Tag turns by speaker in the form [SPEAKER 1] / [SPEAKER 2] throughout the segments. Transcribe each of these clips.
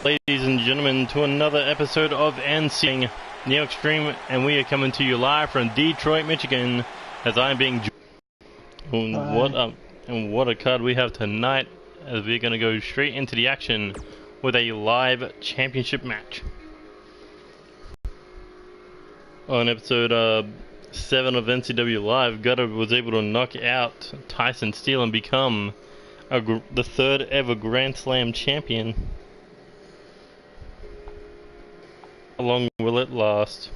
[SPEAKER 1] Ladies and gentlemen, to another episode of NCW Neo Extreme, and we are coming to you live from Detroit, Michigan, as I'm being what a card we have tonight, as we're going to go straight into the action with a live championship match. On episode 7 of NCW Live, Gutter was able to knock out Tyson Steele and become the third ever Grand Slam champion. How long will it last?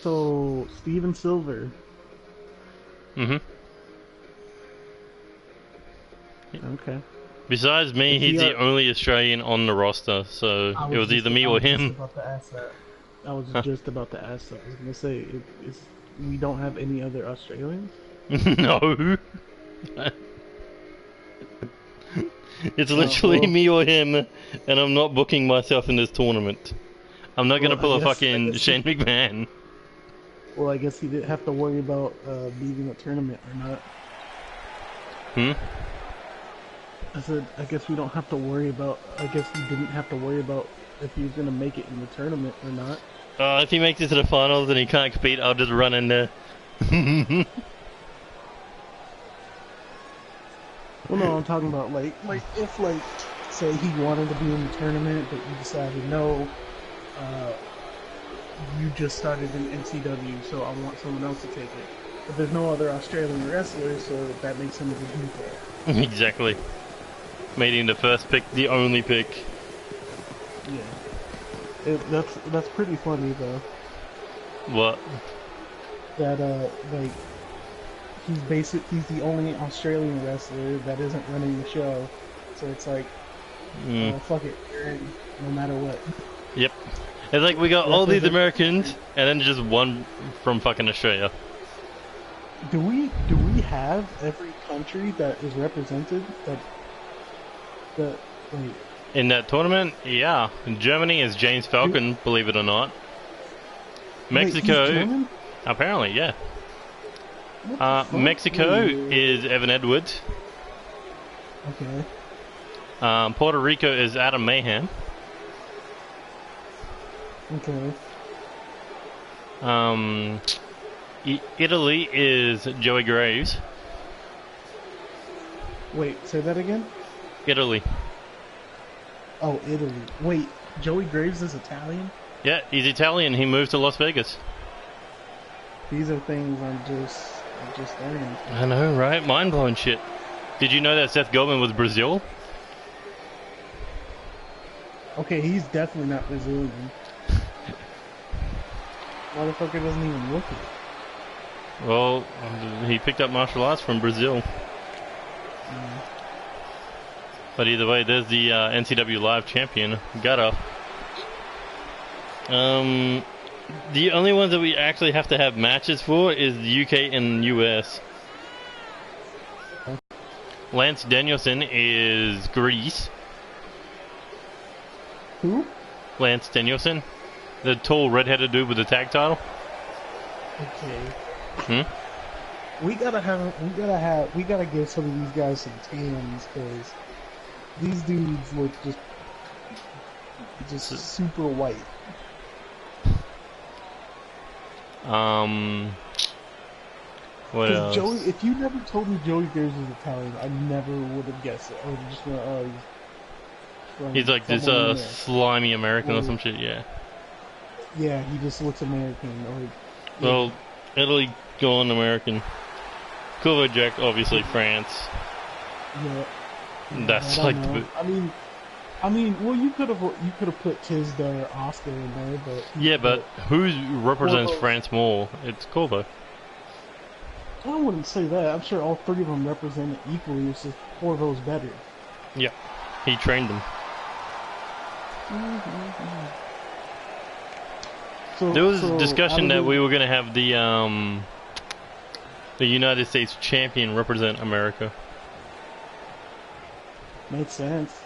[SPEAKER 2] So, Steven Silver.
[SPEAKER 1] Mm-hmm.
[SPEAKER 2] Okay.
[SPEAKER 1] Besides me, he's the only Australian on the roster, so it was either me or him.
[SPEAKER 2] I was just about to ask that. I was gonna say, we don't have any other Australians?
[SPEAKER 1] No. It's literally me or him, and I'm not booking myself in this tournament. I'm not gonna pull a fucking Shane McMahon.
[SPEAKER 2] Well, I guess he didn't have to worry about leaving the tournament or not.
[SPEAKER 1] Hmm?
[SPEAKER 2] I said, I guess we don't have to worry about, I guess he didn't have to worry about if he was going to make it in the tournament or not.
[SPEAKER 1] If he makes it to the finals and he can't compete, I'll just run in there.
[SPEAKER 2] Well, no, I'm talking about, like, if, say he wanted to be in the tournament, but you decided, no, you just started in NCW, so I want someone else to take it. But there's no other Australian wrestlers, so that makes him a good default.
[SPEAKER 1] Exactly. Made him the first pick, the only pick.
[SPEAKER 2] Yeah. That's pretty funny, though.
[SPEAKER 1] What?
[SPEAKER 2] That, like, he's the only Australian wrestler that isn't running the show. So it's like, fuck it, you're in, no matter what.
[SPEAKER 1] Yep. It's like we got all these Americans, and then just one from fucking Australia.
[SPEAKER 2] Do we have every country that is represented that like,
[SPEAKER 1] in that tournament? Yeah. In Germany is James Falcon, believe it or not. Mexico,
[SPEAKER 2] wait, he's German?
[SPEAKER 1] Apparently, yeah. Mexico is Evan Edwards.
[SPEAKER 2] Okay.
[SPEAKER 1] Puerto Rico is Adam Mayhem.
[SPEAKER 2] Okay.
[SPEAKER 1] Italy is Joey Graves.
[SPEAKER 2] Wait, say that again?
[SPEAKER 1] Italy.
[SPEAKER 2] Oh, Italy. Wait, Joey Graves is Italian?
[SPEAKER 1] Yeah, he's Italian. He moved to Las Vegas.
[SPEAKER 2] These are things I'm just learning.
[SPEAKER 1] I know, right? Mind-blowing shit. Did you know that Seth Goldman was Brazil?
[SPEAKER 2] Okay, he's definitely not Brazilian. Motherfucker doesn't even look it.
[SPEAKER 1] Well, he picked up martial arts from Brazil. But either way, there's the NCW Live champion, Gutter. The only ones that we actually have to have matches for is the UK and US. Lance Danielson is Greece.
[SPEAKER 2] Who?
[SPEAKER 1] Lance Danielson, the tall redheaded dude with the tag title.
[SPEAKER 2] Okay. We gotta give some of these guys some tans, because these dudes look just super white.
[SPEAKER 1] What else?
[SPEAKER 2] Joey, if you never told me Joey Graves was Italian, I never would have guessed it. I would have just been, oh,
[SPEAKER 1] he's like this slimy American or some shit, yeah.
[SPEAKER 2] Yeah, he just looks American.
[SPEAKER 1] Well, Italy gone American. Cool Jack, obviously France.
[SPEAKER 2] Yeah.
[SPEAKER 1] That's like the...
[SPEAKER 2] I mean, well, you could have put Tisdale or Oscar in there, but
[SPEAKER 1] yeah, but who represents France more? It's Corvo.
[SPEAKER 2] I wouldn't say that. I'm sure all three of them represent it equally. It's just Corvo's better.
[SPEAKER 1] Yeah, he trained them. There was
[SPEAKER 2] out
[SPEAKER 1] discussion
[SPEAKER 2] of
[SPEAKER 1] that
[SPEAKER 2] the
[SPEAKER 1] we were gonna have the United States champion represent America.
[SPEAKER 2] makes sense.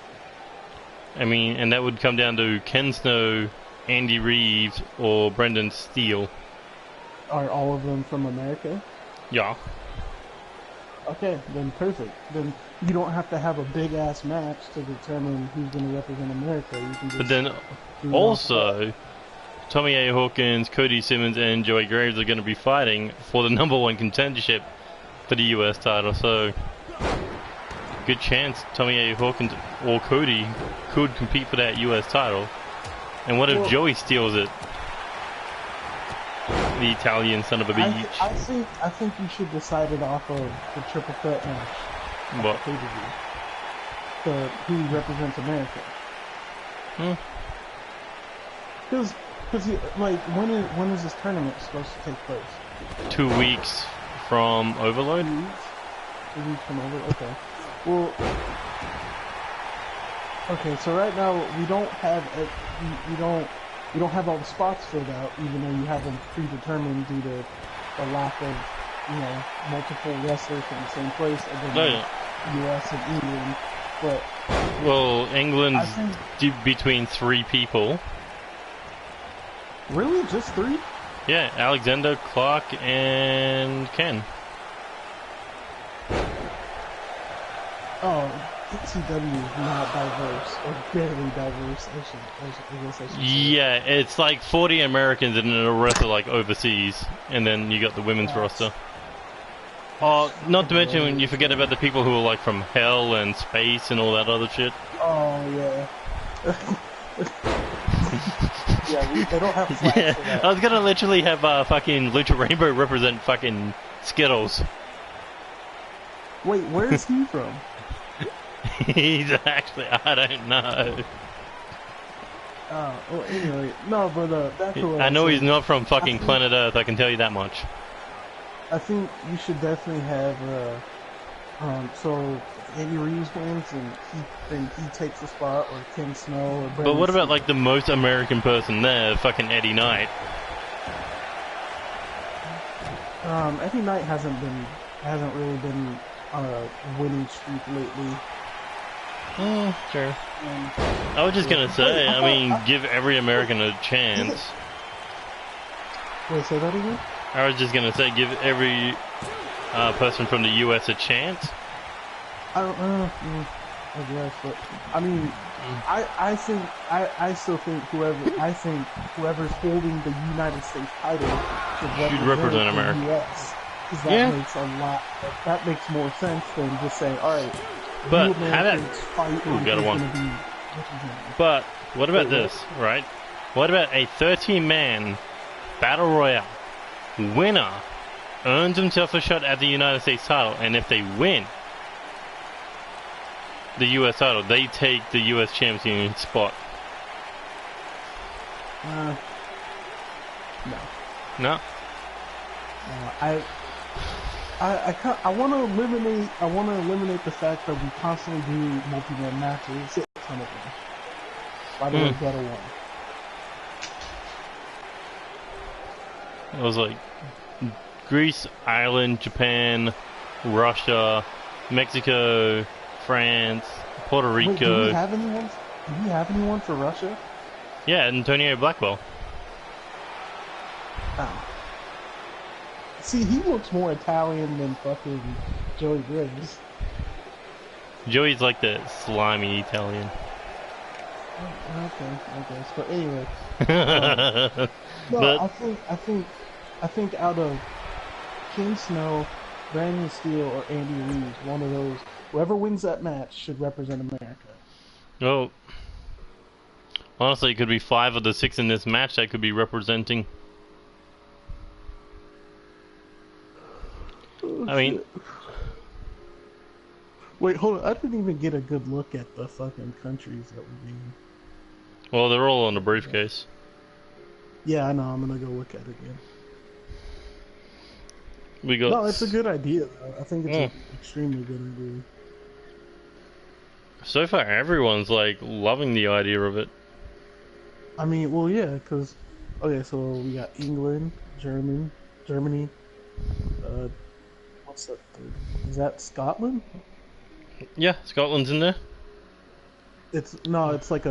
[SPEAKER 1] I mean, and that would come down to Ken Snow, Andy Reeves, or Brendan Steele.
[SPEAKER 2] Are all of them from America?
[SPEAKER 1] Yeah.
[SPEAKER 2] Okay, then perfect. Then you don't have to have a big ass match to determine who's going to represent America. You can just
[SPEAKER 1] But then
[SPEAKER 2] do it
[SPEAKER 1] also, Tommy A. Hawkins, Cody Simmons, and Joey Graves are going to be fighting for the #1 contendership for the US title. So, good chance Tommy A. Hawkins or Cody could compete for that US title. And what if
[SPEAKER 2] Well-
[SPEAKER 1] Joey steals it? The Italian son of a bitch.
[SPEAKER 2] I think you should decide it off of the triple threat match.
[SPEAKER 1] What?
[SPEAKER 2] Pay-per-view. The who represents America. Because like when is this tournament supposed to take place?
[SPEAKER 1] 2 weeks from Overload?
[SPEAKER 2] 2 weeks. 2 weeks from over. Okay. Well. Okay, so right now we don't have we don't have all the spots filled out, even though you have them predetermined due to the lack of multiple wrestlers from the same place other than U.S. and England. But
[SPEAKER 1] well, England's between 3 people.
[SPEAKER 2] Really, just 3?
[SPEAKER 1] Yeah, Alexander, Clark, and Ken.
[SPEAKER 2] Oh, NCW is not diverse, or barely diverse, I guess I should say.
[SPEAKER 1] Yeah, it's like 40 Americans and then the rest are like overseas. And then you got the women's roster. Oh, not to mention when you forget about the people who are like from Hell and Space and all that other shit.
[SPEAKER 2] Oh, yeah. Yeah, they don't have flags for that.
[SPEAKER 1] I was gonna literally have fucking Lucha Rainbow represent fucking Skittles.
[SPEAKER 2] Wait, where is he from?
[SPEAKER 1] He's actually, I don't know.
[SPEAKER 2] Well, anyway, no, but back to what
[SPEAKER 1] I know he's
[SPEAKER 2] saying.
[SPEAKER 1] not from fucking planet Earth, I can tell you that much.
[SPEAKER 2] I think you should definitely have, so Andy Reeves wins and he takes the spot, or Ken Snow, or Brendan
[SPEAKER 1] But what about
[SPEAKER 2] Steele.
[SPEAKER 1] like the most American person there, fucking Eddie Knight?
[SPEAKER 2] Eddie Knight hasn't really been on a winning streak lately.
[SPEAKER 1] Sure.
[SPEAKER 2] And,
[SPEAKER 1] I was just gonna say,
[SPEAKER 2] Wait,
[SPEAKER 1] I mean, give every American a chance.
[SPEAKER 2] wait, say that again?
[SPEAKER 1] I was just gonna say, give every person from the US a chance.
[SPEAKER 2] I don't know. I guess, but I mean, I still think whoever's holding the United States title should represent
[SPEAKER 1] America.
[SPEAKER 2] the US, because that makes more sense than just saying, all right,
[SPEAKER 1] But
[SPEAKER 2] you
[SPEAKER 1] how about-
[SPEAKER 2] Americans fight
[SPEAKER 1] Ooh, got a
[SPEAKER 2] who's
[SPEAKER 1] one.
[SPEAKER 2] gonna be represented.
[SPEAKER 1] But what about
[SPEAKER 2] Wait, what?
[SPEAKER 1] this, right? What about a 13-man battle royale? Winner earns himself a shot at the United States title, and if they win the US title, they take the US champion spot.
[SPEAKER 2] No.
[SPEAKER 1] No?
[SPEAKER 2] I want to eliminate the fact that we constantly do multi-man matches. A ton of them. By the way, better one.
[SPEAKER 1] It was like Greece, Ireland, Japan, Russia, Mexico, France, Puerto
[SPEAKER 2] Wait,
[SPEAKER 1] Rico.
[SPEAKER 2] do we have anyone? Do we have anyone for Russia?
[SPEAKER 1] Yeah, Antonio Blackwell.
[SPEAKER 2] Oh. See, he looks more Italian than fucking Joey Graves.
[SPEAKER 1] Joey's like the slimy Italian.
[SPEAKER 2] Okay, I guess. But anyway, no,
[SPEAKER 1] But-
[SPEAKER 2] I think out of King Snow, Brandon Steele, or Andy Reeves, one of those, whoever wins that match should represent America.
[SPEAKER 1] Well, honestly, it could be 5 of the 6 in this match that could be representing. I mean,
[SPEAKER 2] wait, hold on. I didn't even get a good look at the fucking countries that would be.
[SPEAKER 1] well, they're all on the briefcase.
[SPEAKER 2] Yeah, I know. I'm gonna go look at it again.
[SPEAKER 1] We got.
[SPEAKER 2] No, it's a good idea. Though. I think it's an extremely good idea.
[SPEAKER 1] So far, everyone's like loving the idea of it.
[SPEAKER 2] I mean, well, yeah, because Okay, so we got England, Germany. Uh, what's that third? Is that Scotland?
[SPEAKER 1] Yeah, Scotland's in there.
[SPEAKER 2] It's no, it's like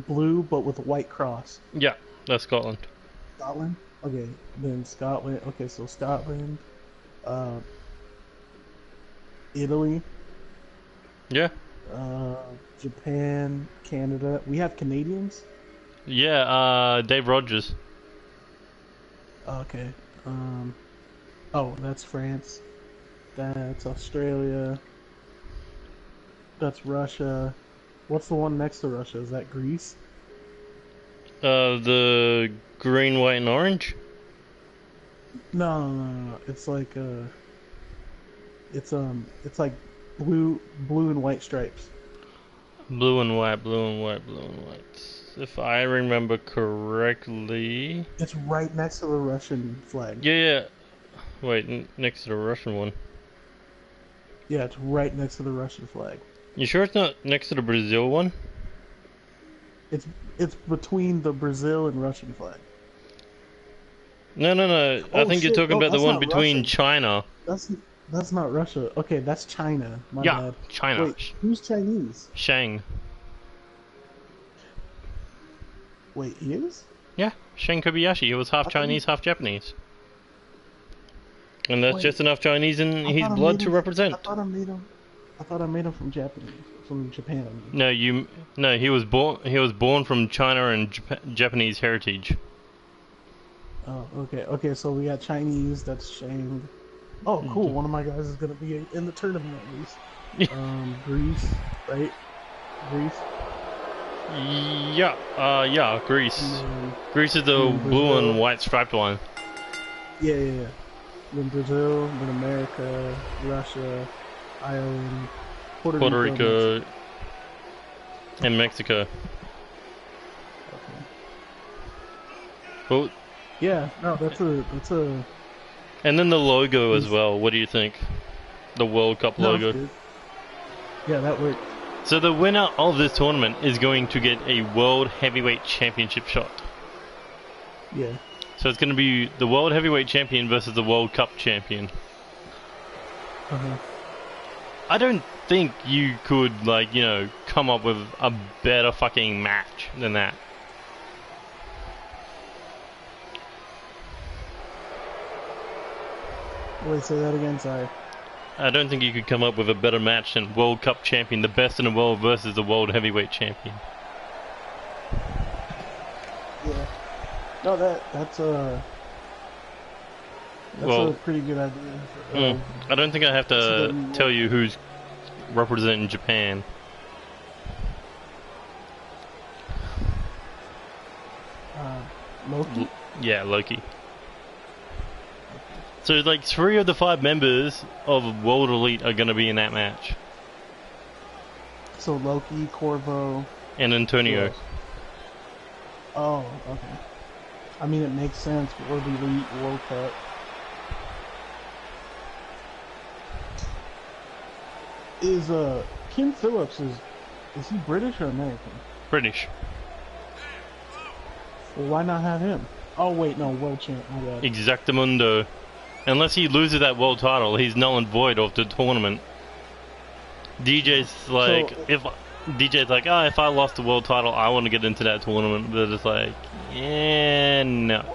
[SPEAKER 2] blue but with a white cross.
[SPEAKER 1] Yeah, that's Scotland.
[SPEAKER 2] Scotland. Okay, then Scotland. Okay, so Scotland, uh, Italy,
[SPEAKER 1] Yeah.
[SPEAKER 2] uh, Japan, Canada. We have Canadians.
[SPEAKER 1] Yeah, Dave Rogers.
[SPEAKER 2] Okay. Um. Oh, that's France. That's Australia. That's Russia. What's the one next to Russia? Is that Greece?
[SPEAKER 1] The green, white, and orange.
[SPEAKER 2] No. It's like blue and white stripes.
[SPEAKER 1] Blue and white, blue and white, blue and white. If I remember correctly.
[SPEAKER 2] It's right next to the Russian flag.
[SPEAKER 1] Yeah. Wait, next to the Russian one.
[SPEAKER 2] Yeah, it's right next to the Russian flag.
[SPEAKER 1] You sure it's not next to the Brazil one?
[SPEAKER 2] It's between the Brazil and Russian flag.
[SPEAKER 1] No. I think you're talking about the one between
[SPEAKER 2] Russia.
[SPEAKER 1] China.
[SPEAKER 2] That's not Russia. Okay, that's China. My
[SPEAKER 1] Yeah,
[SPEAKER 2] bad.
[SPEAKER 1] China.
[SPEAKER 2] Wait, who's Chinese?
[SPEAKER 1] Shang.
[SPEAKER 2] Wait, he is?
[SPEAKER 1] Yeah, Shang Kobayashi. He was half Chinese, half Japanese. And that's just enough Chinese in his blood to represent.
[SPEAKER 2] I thought I made him from Japan.
[SPEAKER 1] No, he was born from China and Japanese heritage.
[SPEAKER 2] Oh, okay, so we got Chinese, that's Shang. Oh, cool, one of my guys is gonna be in the tournament at least. Greece, right? Greece?
[SPEAKER 1] Yeah, Greece. Greece is the blue and white striped one.
[SPEAKER 2] Yeah. Then Brazil, then America, Russia, Ireland, Puerto
[SPEAKER 1] Rico, and Mexico.
[SPEAKER 2] Okay.
[SPEAKER 1] Well,
[SPEAKER 2] yeah, no, that's a.
[SPEAKER 1] And then the logo as well. What do you think? The World Cup logo.
[SPEAKER 2] Good. Yeah, that worked.
[SPEAKER 1] So the winner of this tournament is going to get a World Heavyweight Championship shot.
[SPEAKER 2] Yeah.
[SPEAKER 1] So it's going to be the World Heavyweight Champion versus the World Cup Champion. I don't think you could, come up with a better fucking match than that.
[SPEAKER 2] Wait, say that again, sorry.
[SPEAKER 1] I don't think you could come up with a better match than World Cup Champion, the best in the world, versus the World Heavyweight Champion.
[SPEAKER 2] Yeah. No, that's a pretty good idea.
[SPEAKER 1] I don't think I have to tell you who's representing Japan.
[SPEAKER 2] Loki?
[SPEAKER 1] Yeah, Loki. So, 3 of the 5 members of World Elite are going to be in that match.
[SPEAKER 2] So Loki, Corvo,
[SPEAKER 1] and Antonio.
[SPEAKER 2] Oh, okay. I mean, it makes sense. World Elite, World Cup. Is Kim Phillips is he British or American?
[SPEAKER 1] British.
[SPEAKER 2] Well, why not have him? Oh wait, no, world champ. My bad.
[SPEAKER 1] Exactamundo. Unless he loses that world title, he's null and void of the tournament. DJ's like, if I lost the world title, I want to get into that tournament. But it's like, yeah, no.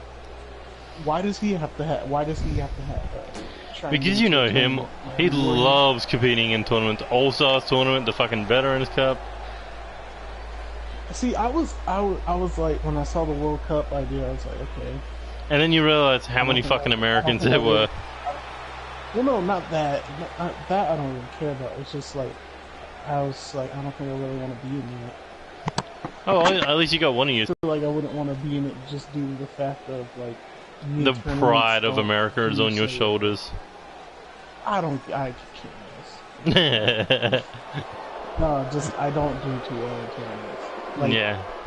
[SPEAKER 2] Why does he have to have that?
[SPEAKER 1] Because you know him, he loves competing in tournaments. All-Stars tournament, the fucking Veterans Cup.
[SPEAKER 2] See, I was like, when I saw the World Cup idea, I was like, okay.
[SPEAKER 1] And then you realize how many fucking Americans there were.
[SPEAKER 2] Well, no, not that. That I don't really care about. It's just like, I was like, I don't think I really want to be in it.
[SPEAKER 1] Oh, at least you got one of you.
[SPEAKER 2] I feel like I wouldn't want to be in it just due to the fact of like
[SPEAKER 1] the pride of America is on your shoulders.
[SPEAKER 2] I can't. No, just I don't do too well in tournaments.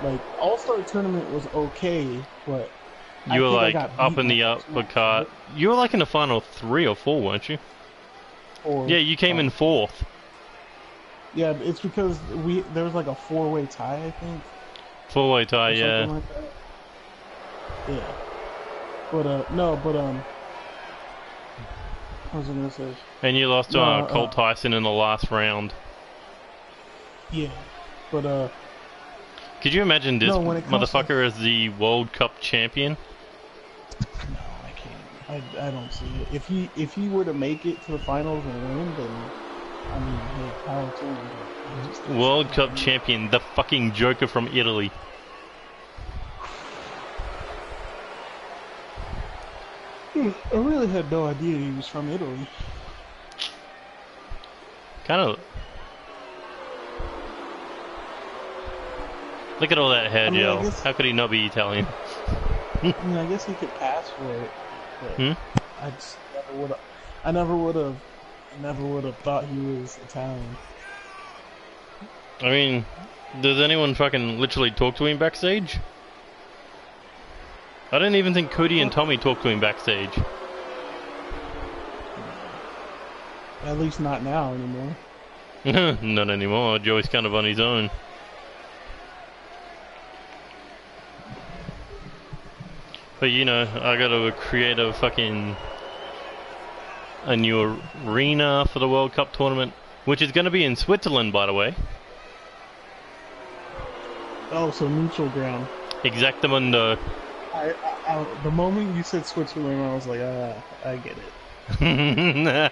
[SPEAKER 2] Like All-Star tournament was okay, but
[SPEAKER 1] you were like up in the uppercut. You were like in the final 3 or 4, weren't you?
[SPEAKER 2] 4.
[SPEAKER 1] Yeah, you came in 4th.
[SPEAKER 2] Yeah, it's because there was like a 4-way tie, I think.
[SPEAKER 1] 4-way tie, yeah.
[SPEAKER 2] Like Yeah. But no, but what was I gonna say?
[SPEAKER 1] And you lost to
[SPEAKER 2] No,
[SPEAKER 1] Colt Tyson in the last round.
[SPEAKER 2] yeah. But
[SPEAKER 1] could you imagine this
[SPEAKER 2] no, when it comes
[SPEAKER 1] motherfucker as the World Cup champion?
[SPEAKER 2] no, I can't. I don't see it. If he were to make it to the finals and win, then I mean, hey, power to him. But I just don't
[SPEAKER 1] World
[SPEAKER 2] see
[SPEAKER 1] Cup
[SPEAKER 2] that.
[SPEAKER 1] champion, the fucking Joker from Italy.
[SPEAKER 2] I really had no idea he was from Italy.
[SPEAKER 1] Kind of. Look at all that hair
[SPEAKER 2] I mean,
[SPEAKER 1] gel.
[SPEAKER 2] I guess
[SPEAKER 1] How could he not be Italian?
[SPEAKER 2] I guess he could pass for it, but I just never would have. I never would have thought he was Italian.
[SPEAKER 1] I mean, does anyone fucking literally talk to him backstage? I don't even think Cody and Tommy talk to him backstage.
[SPEAKER 2] At least not now anymore.
[SPEAKER 1] Not anymore. Joey's kind of on his own. But you know, I gotta create a new arena for the World Cup tournament, which is gonna be in Switzerland, by the way.
[SPEAKER 2] Oh, so neutral ground.
[SPEAKER 1] Exactamundo.
[SPEAKER 2] The moment you said Switzerland, I was like, I get it.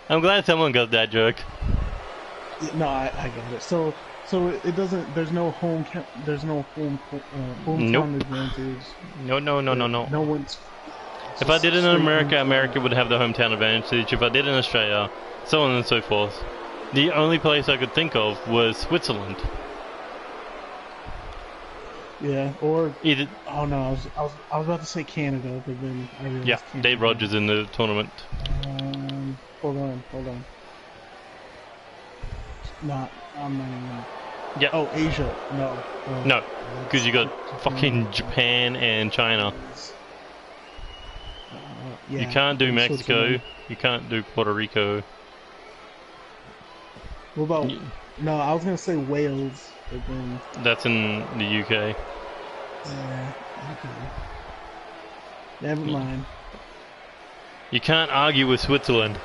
[SPEAKER 1] I'm glad someone got that joke.
[SPEAKER 2] No, I get it. So it doesn't. There's no hometown
[SPEAKER 1] Nope.
[SPEAKER 2] advantage.
[SPEAKER 1] No.
[SPEAKER 2] No one's.
[SPEAKER 1] If I did it in America, America would have the hometown advantage. If I did it in Australia, so on and so forth. The only place I could think of was Switzerland.
[SPEAKER 2] Yeah, or
[SPEAKER 1] Either,
[SPEAKER 2] oh no, I was about to say Canada, but then I realized
[SPEAKER 1] yeah,
[SPEAKER 2] Canada.
[SPEAKER 1] Dave Rogers in the tournament.
[SPEAKER 2] Hold on. Not, I'm not even.
[SPEAKER 1] Yeah.
[SPEAKER 2] Oh, Asia. No.
[SPEAKER 1] No, because you got fucking Japan and China.
[SPEAKER 2] Yeah,
[SPEAKER 1] You can't do
[SPEAKER 2] and
[SPEAKER 1] Mexico.
[SPEAKER 2] Switzerland.
[SPEAKER 1] You can't do Puerto Rico.
[SPEAKER 2] What about? No, I was gonna say Wales, but then.
[SPEAKER 1] That's in the UK.
[SPEAKER 2] Yeah. Okay. Never mind.
[SPEAKER 1] You can't argue with Switzerland.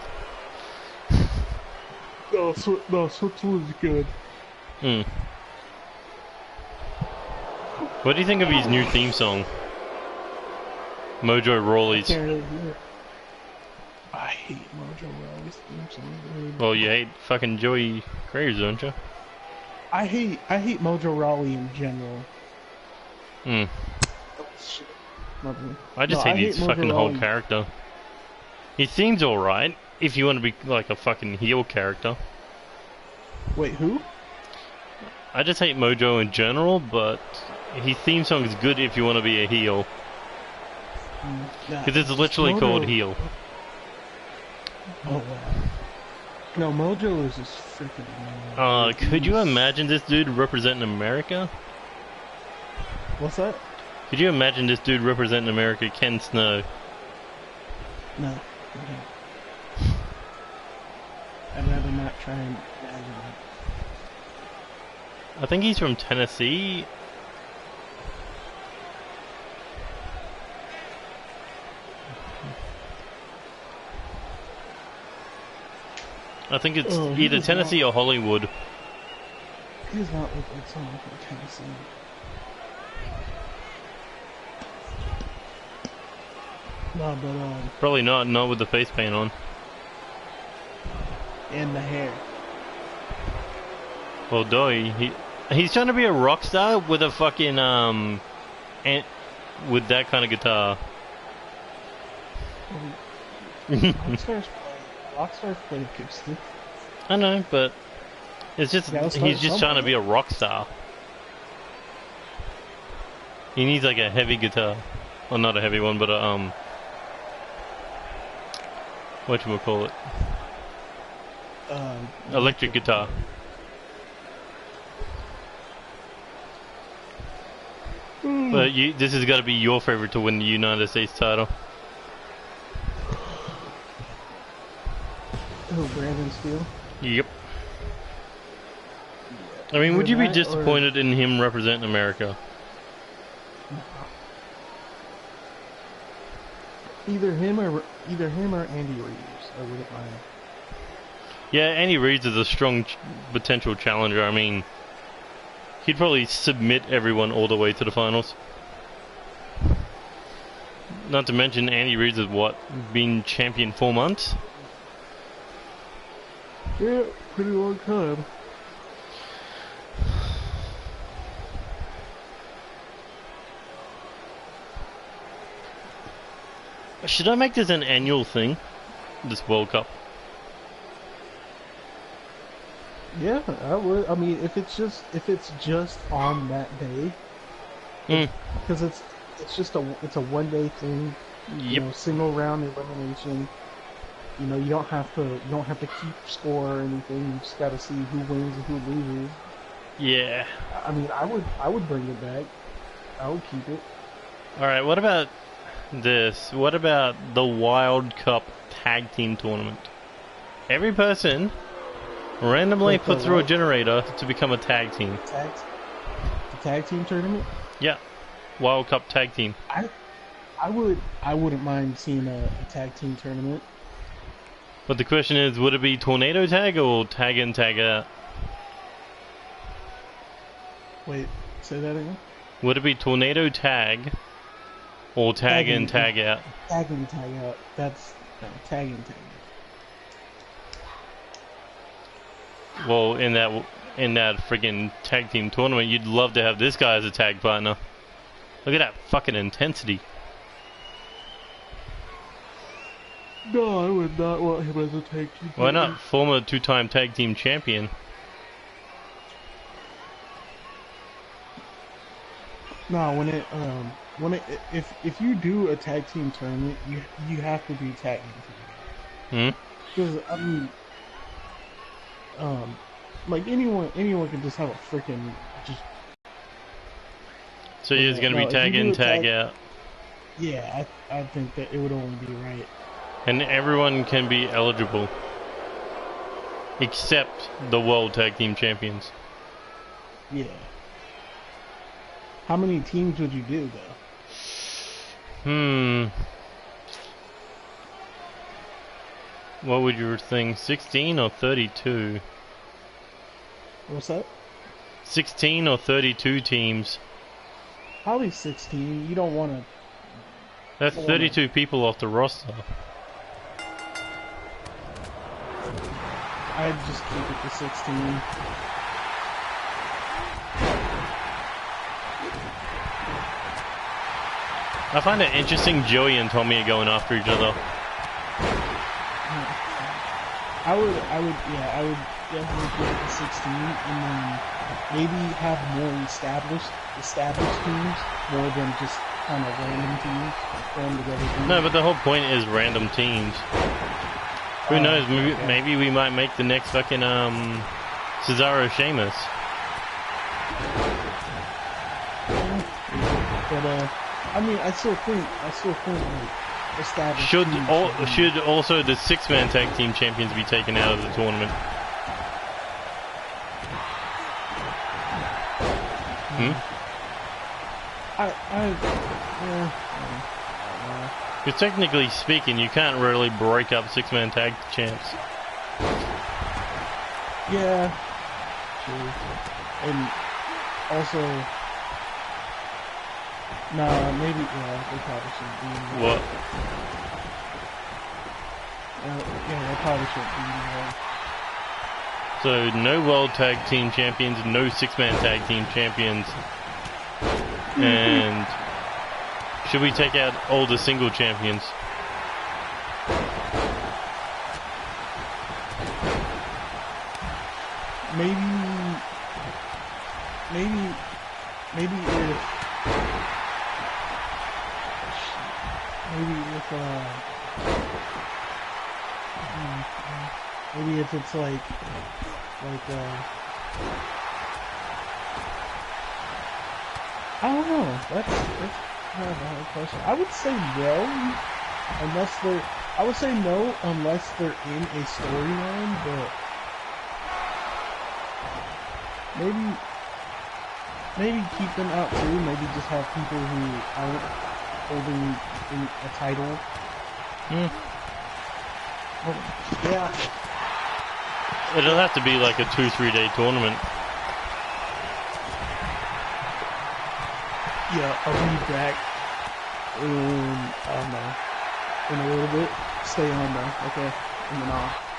[SPEAKER 2] No, Switzerland's good.
[SPEAKER 1] Hmm. What do you think of his new theme song? Mojo Rawley's.
[SPEAKER 2] Can't really hear it. I hate Mojo Rawley's theme song.
[SPEAKER 1] Well, you hate fucking Joey Graves, don't you?
[SPEAKER 2] I hate Mojo Rawley in general.
[SPEAKER 1] Hmm.
[SPEAKER 2] Oh, shit.
[SPEAKER 1] I just hate his
[SPEAKER 2] Mojo
[SPEAKER 1] fucking whole
[SPEAKER 2] Rawley.
[SPEAKER 1] character. His theme's alright, if you want to be like a fucking heel character.
[SPEAKER 2] Wait, who?
[SPEAKER 1] I just hate Mojo in general, but his theme song is good if you want to be a heel. Because it's literally
[SPEAKER 2] Mojo...
[SPEAKER 1] called heel.
[SPEAKER 2] Oh, wow. No, Mojo is just freaking...
[SPEAKER 1] Could you imagine this dude representing America?
[SPEAKER 2] What's that?
[SPEAKER 1] Could you imagine this dude representing America, Ken Snow?
[SPEAKER 2] No. I'd rather not try and imagine it.
[SPEAKER 1] I think he's from Tennessee. I think it's either Tennessee or Hollywood.
[SPEAKER 2] He does not look like someone from Tennessee. No, but
[SPEAKER 1] Probably not with the face paint on.
[SPEAKER 2] and the hair.
[SPEAKER 1] Well, he's trying to be a rock star with a fucking with that kind of guitar.
[SPEAKER 2] Rockstars play acoustic.
[SPEAKER 1] I know, but it's just he's just trying to be a rock star. He needs like a heavy guitar, well, not a heavy one, but a whatchamacallit? Electric guitar. But this has got to be your favorite to win the United States title.
[SPEAKER 2] Oh, Brandon Steele.
[SPEAKER 1] Yep. I mean, would you be disappointed in him representing America?
[SPEAKER 2] Either him or Andy Reeves. I wouldn't mind.
[SPEAKER 1] Yeah, Andy Reeves is a strong potential challenger. I mean, he'd probably submit everyone all the way to the finals. Not to mention, Andy Reeves has what, been champion 4 months?
[SPEAKER 2] Yeah, pretty long time.
[SPEAKER 1] Should I make this an annual thing? This World Cup?
[SPEAKER 2] Yeah, I would. I mean, if it's just on that day, because it's just a 1 day thing.
[SPEAKER 1] Yep.
[SPEAKER 2] You know, single round elimination. You know, you don't have to keep score or anything. You just got to see who wins and who loses.
[SPEAKER 1] Yeah.
[SPEAKER 2] I mean, I would bring it back. I would keep it.
[SPEAKER 1] All right. What about this? What about the Wild Cup Tag Team Tournament? Every person randomly put through a generator to become a tag team.
[SPEAKER 2] The tag team tournament?
[SPEAKER 1] Yeah. Wild Cup Tag Team.
[SPEAKER 2] I wouldn't mind seeing a tag team tournament.
[SPEAKER 1] But the question is, would it be tornado tag or tag in, tag out?
[SPEAKER 2] Wait, say that again?
[SPEAKER 1] Would it be tornado tag or tag in, tag out?
[SPEAKER 2] Tag in, tag out. That's tag in, tag out.
[SPEAKER 1] Well, in that friggin' tag team tournament, you'd love to have this guy as a tag partner. Look at that fucking intensity.
[SPEAKER 2] No, I would not want him as a tag team.
[SPEAKER 1] Why not? Former 2-time tag team champion.
[SPEAKER 2] No, if you do a tag team tournament, you have to do tag team. Because I mean, like anyone can just have a freaking just.
[SPEAKER 1] So he's gonna be tag in, tag out.
[SPEAKER 2] Yeah, I think that it would only be right.
[SPEAKER 1] And everyone can be eligible, except the World Tag Team Champions.
[SPEAKER 2] Yeah. How many teams would you do, though?
[SPEAKER 1] What would you think? 16 or 32?
[SPEAKER 2] What's that?
[SPEAKER 1] 16 or 32 teams.
[SPEAKER 2] Probably 16. You don't want to.
[SPEAKER 1] That's 32 people off the roster.
[SPEAKER 2] I'd just keep it to 16.
[SPEAKER 1] I find it interesting Joey and Tommy are going after each other.
[SPEAKER 2] I would definitely keep it to 16, and then maybe have more established teams, more than just kind of random teams thrown together.
[SPEAKER 1] No, but the whole point is random teams. Who knows? Maybe we might make the next fucking Cesaro Sheamus.
[SPEAKER 2] But I mean, I still think like established.
[SPEAKER 1] Should also the 6-man tag team champions be taken out of the tournament? Because technically speaking, you can't really break up 6-man tag champs.
[SPEAKER 2] Yeah, true. And also, maybe they probably shouldn't be.
[SPEAKER 1] What?
[SPEAKER 2] Yeah, they probably shouldn't be.
[SPEAKER 1] So no World Tag Team Champions, no 6-man tag team champions, and should we take out all the single champions?
[SPEAKER 2] Maybe if it's like I don't know. That's kind of a hard question. I would say no, unless they're in a storyline, but maybe keep them out too. Maybe just have people who aren't holding a title.
[SPEAKER 1] Hmm.
[SPEAKER 2] Well, yeah.
[SPEAKER 1] It'll have to be like a 2-3 day tournament.
[SPEAKER 2] Yeah, I'll be back in, I don't know, in a little bit. Stay on though, okay? And then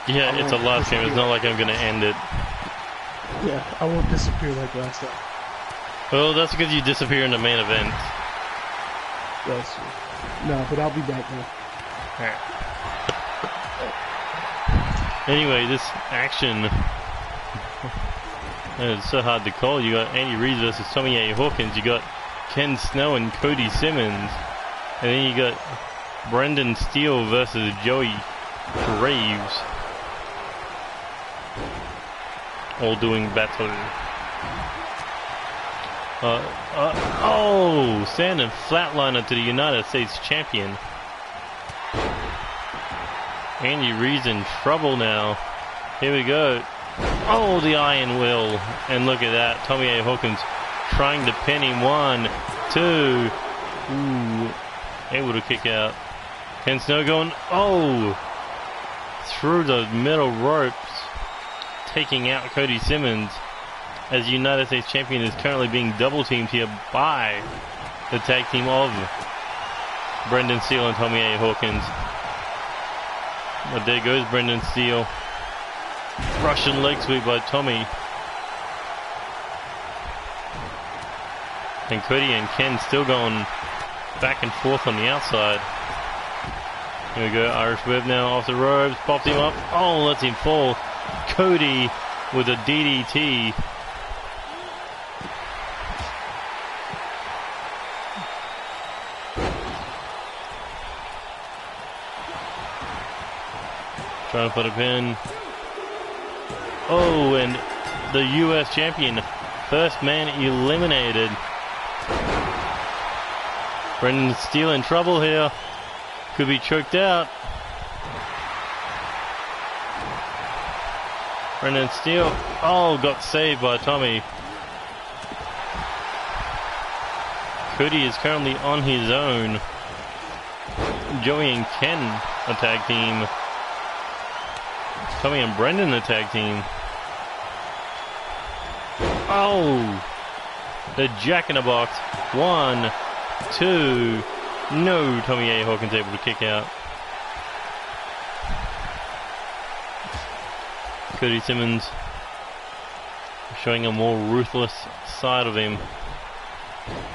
[SPEAKER 1] Yeah, it's a live stream. It's not like I'm going to end it.
[SPEAKER 2] Yeah, I won't disappear like last time.
[SPEAKER 1] Well, that's because you disappear in the main event.
[SPEAKER 2] That's true. No, but I'll be back now.
[SPEAKER 1] Alright. Anyway, this action it's so hard to call. You got Andy Reid versus Tommy A. Hawkins. You got Ken Snow and Cody Simmons. And then you got Brendan Steele versus Joey Graves. All doing battle. Oh, sending flatliner to the United States champion. Andy Reid's in trouble now. Here we go. Oh, the iron will. And look at that. Tommy A. Hawkins trying to pin him. 1, 2. Ooh. Able to kick out. Ken Snow going, oh, through the middle ropes. Taking out Cody Simmons. As United States champion is currently being double teamed here by the tag team of Brendan Steele and Tommy A. Hawkins. But there goes Brendan Steele. Russian leg sweep by Tommy. And Cody and Ken still going back and forth on the outside. Here we go, Irish whip now off the ropes, pops him up. Oh, lets him fall. Cody with a DDT. Trying to put a pin. Oh, and the US champion, first man eliminated. Brendan Steele in trouble here. Could be choked out. Brendan Steele, oh, got saved by Tommy. Cody is currently on his own. Joey and Ken, a tag team. Tommy and Brendan, the tag team. Oh! The Jack in the Box. 1, 2. No, Tommy A. Hawkins able to kick out. Cody Simmons showing a more ruthless side of him.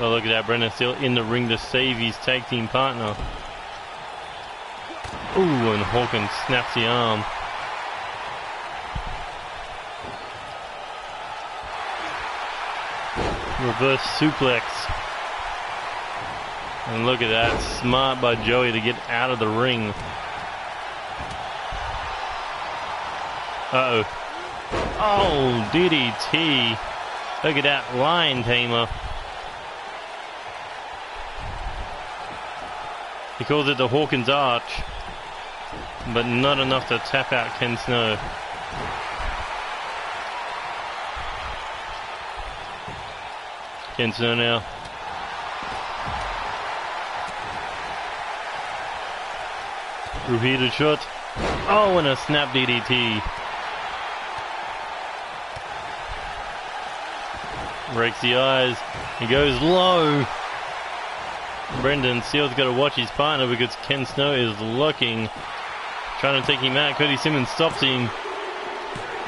[SPEAKER 1] Well, look at that. Brendan Steele in the ring to save his tag team partner. Ooh, and Hawkins snaps the arm. Reverse suplex. And look at that. Smart by Joey to get out of the ring. Uh-oh. Oh, DDT. Look at that line tamer. He calls it the Hawkins Arch. But not enough to tap out Ken Snow. Ken Snow now. Repeated shot. Oh, and a snap DDT. Breaks the eyes. He goes low. Brendan Steele's got to watch his partner because Ken Snow is looking. Trying to take him out. Cody Simmons stops him.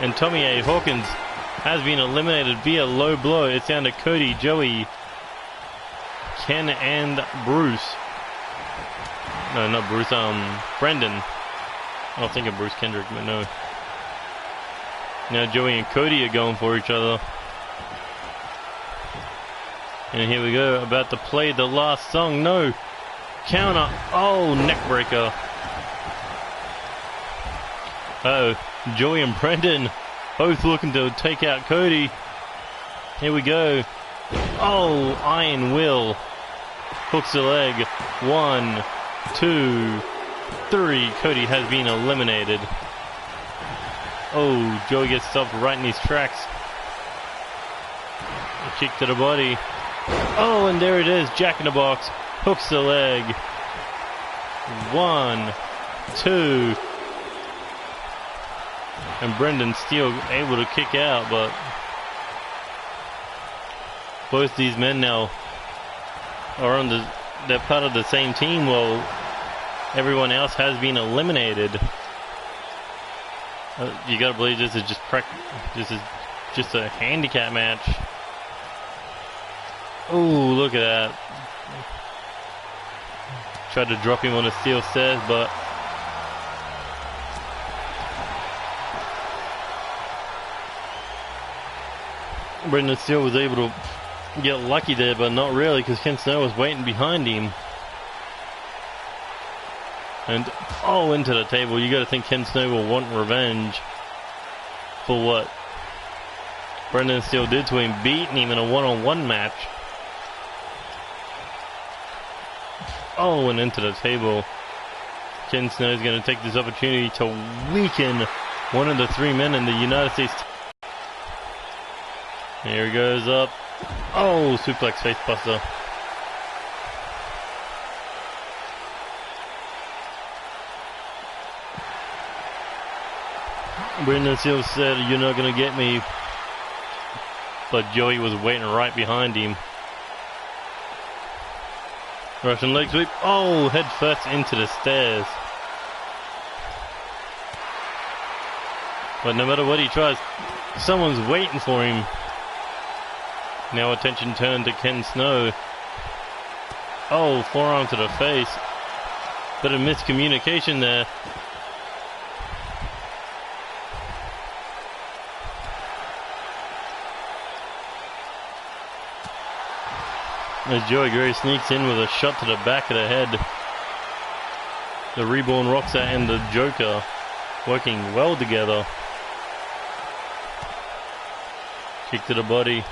[SPEAKER 1] And Tommy A. Hawkins has been eliminated via low blow. It's down to Cody, Joey, Ken, and Bruce. No, not Bruce, Brendan. I was thinking Bruce Kendrick, but no. Now Joey and Cody are going for each other. And here we go, about to play the last song. No. Counter. Oh, neck breaker. Uh-oh. Joey and Brendan both looking to take out Cody. Here we go. Oh, Iron Will. Hooks the leg. 1, 2, 3. Cody has been eliminated. Oh, Joey gets stopped right in his tracks. A kick to the body. Oh, and there it is. Jack in the box. Hooks the leg. 1, 2. And Brendan Steele able to kick out, but both these men now are on they're part of the same team while everyone else has been eliminated. You gotta believe this is just a handicap match. Oh, look at that. Tried to drop him on the steel stairs, but Brendan Steele was able to get lucky there, but not really, because Ken Snow was waiting behind him. And into the table. You got to think Ken Snow will want revenge for what Brendan Steele did to him, beating him in a one-on-one match. And into the table. Ken Snow is going to take this opportunity to weaken one of the 3 men in the United States. Here he goes up. Suplex facebuster. Brendan Steele said, "You're not going to get me." But Joey was waiting right behind him. Russian leg sweep. Head first into the stairs. But no matter what he tries, someone's waiting for him. Now attention turned to Ken Snow. Forearm to the face. Bit of miscommunication there. As Joey Gray sneaks in with a shot to the back of the head. The Reborn Rockstar and the Joker working well together. Kick to the body.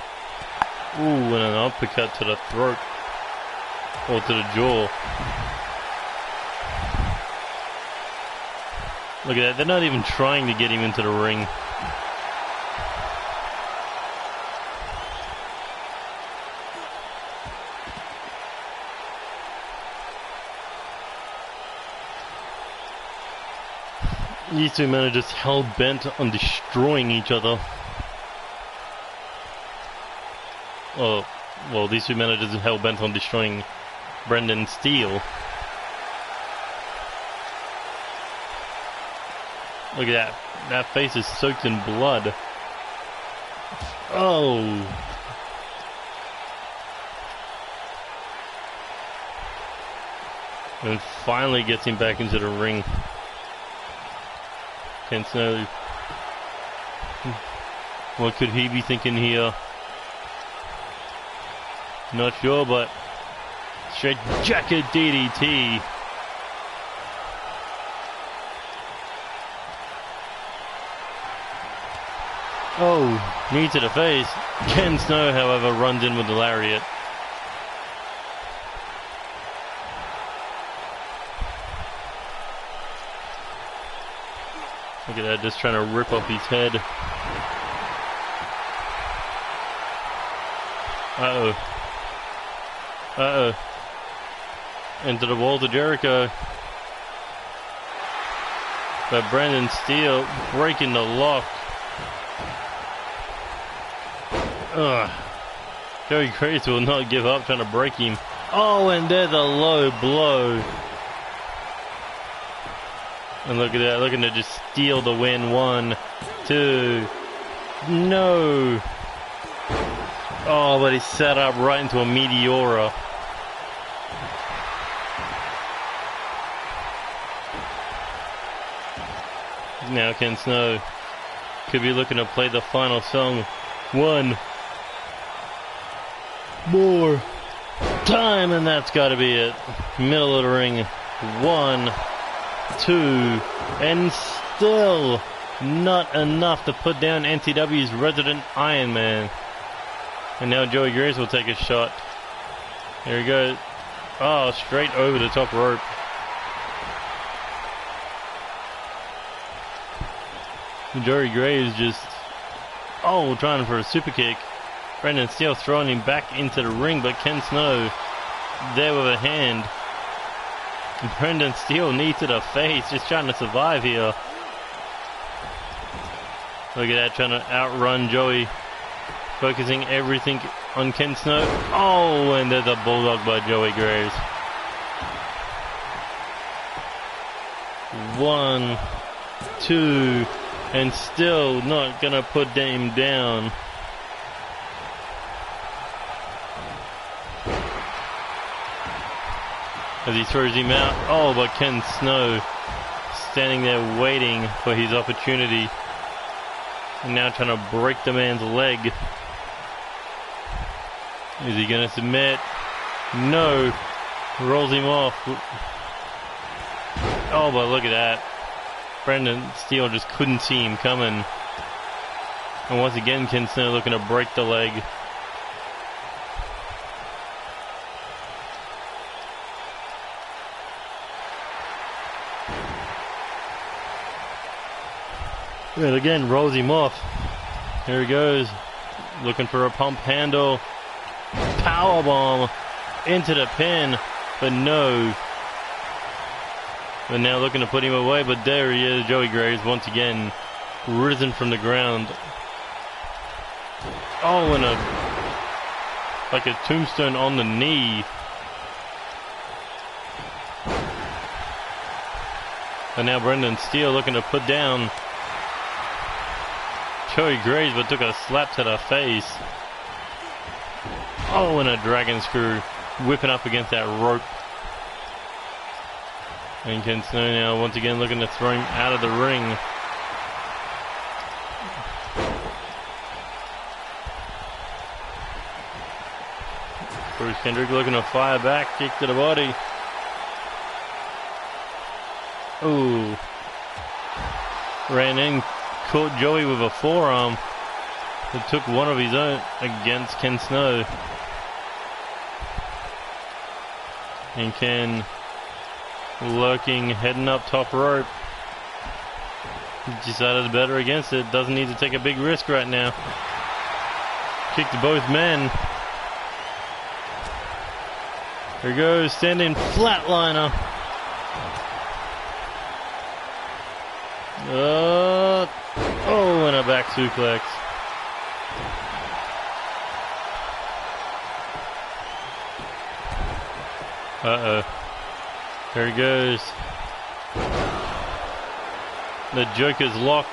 [SPEAKER 1] And an uppercut to the throat. Or to the jaw. Look at that. They're not even trying to get him into the ring. These 2 men are just hell-bent on destroying each other. These 2 men are just hell-bent on destroying Brendan Steele. Look at that. That face is soaked in blood. And finally gets him back into the ring. Ken Snow. What could he be thinking here? Not sure, but straight jacket DDT. Knee to the face. Ken Snow, however, runs in with the lariat. Look at that, just trying to rip off his head. Into the wall to Jericho. But Brendan Steele breaking the lock. Joey Grace will not give up, trying to break him. And there's a low blow. And look at that, looking to just steal the win. 1, 2. No. But he's set up right into a Meteora. Now Ken Snow could be looking to play the final song. 1 more time, and that's got to be it. Middle of the ring. 1, 2, and still not enough to put down NCW's resident Iron Man. And now Joey Grace will take a shot. Here he goes. Straight over the top rope. Joey Grace just trying for a super kick. Brendan Steele throwing him back into the ring, but Ken Snow there with a hand. Brendan Steele knee to the face, just trying to survive here. Look at that, trying to outrun Joey. Focusing everything on Ken Snow. Oh, and there's a bulldog by Joey Graves. 1, 2, and still not gonna put him down. As he throws him out. Oh, but Ken Snow standing there waiting for his opportunity. And now trying to break the man's leg. Is he going to submit? No. Rolls him off. Oh, but look at that. Brendan Steele just couldn't see him coming. And once again, Ken Snow looking to break the leg. And again, rolls him off. Here he goes. Looking for a pump handle. Powerbomb into the pin. But no. But now looking to put him away. But there he is. Joey Graves once again risen from the ground. Oh, and like a tombstone on the knee. And now Brendan Steele looking to put down Joey Graves, but took a slap to the face. Oh, and a dragon screw whipping up against that rope. And Ken Snow now once again looking to throw him out of the ring. Bruce Kendrick looking to fire back, kick to the body. Ooh. Ran in, caught Joey with a forearm. That took one of his own against Ken Snow. And Ken lurking, heading up top rope. Decided better against it. Doesn't need to take a big risk right now. Kicked both men. Here goes, standing flatliner. Oh, and a back suplex. Uh-oh. There he goes. The Joker's locked.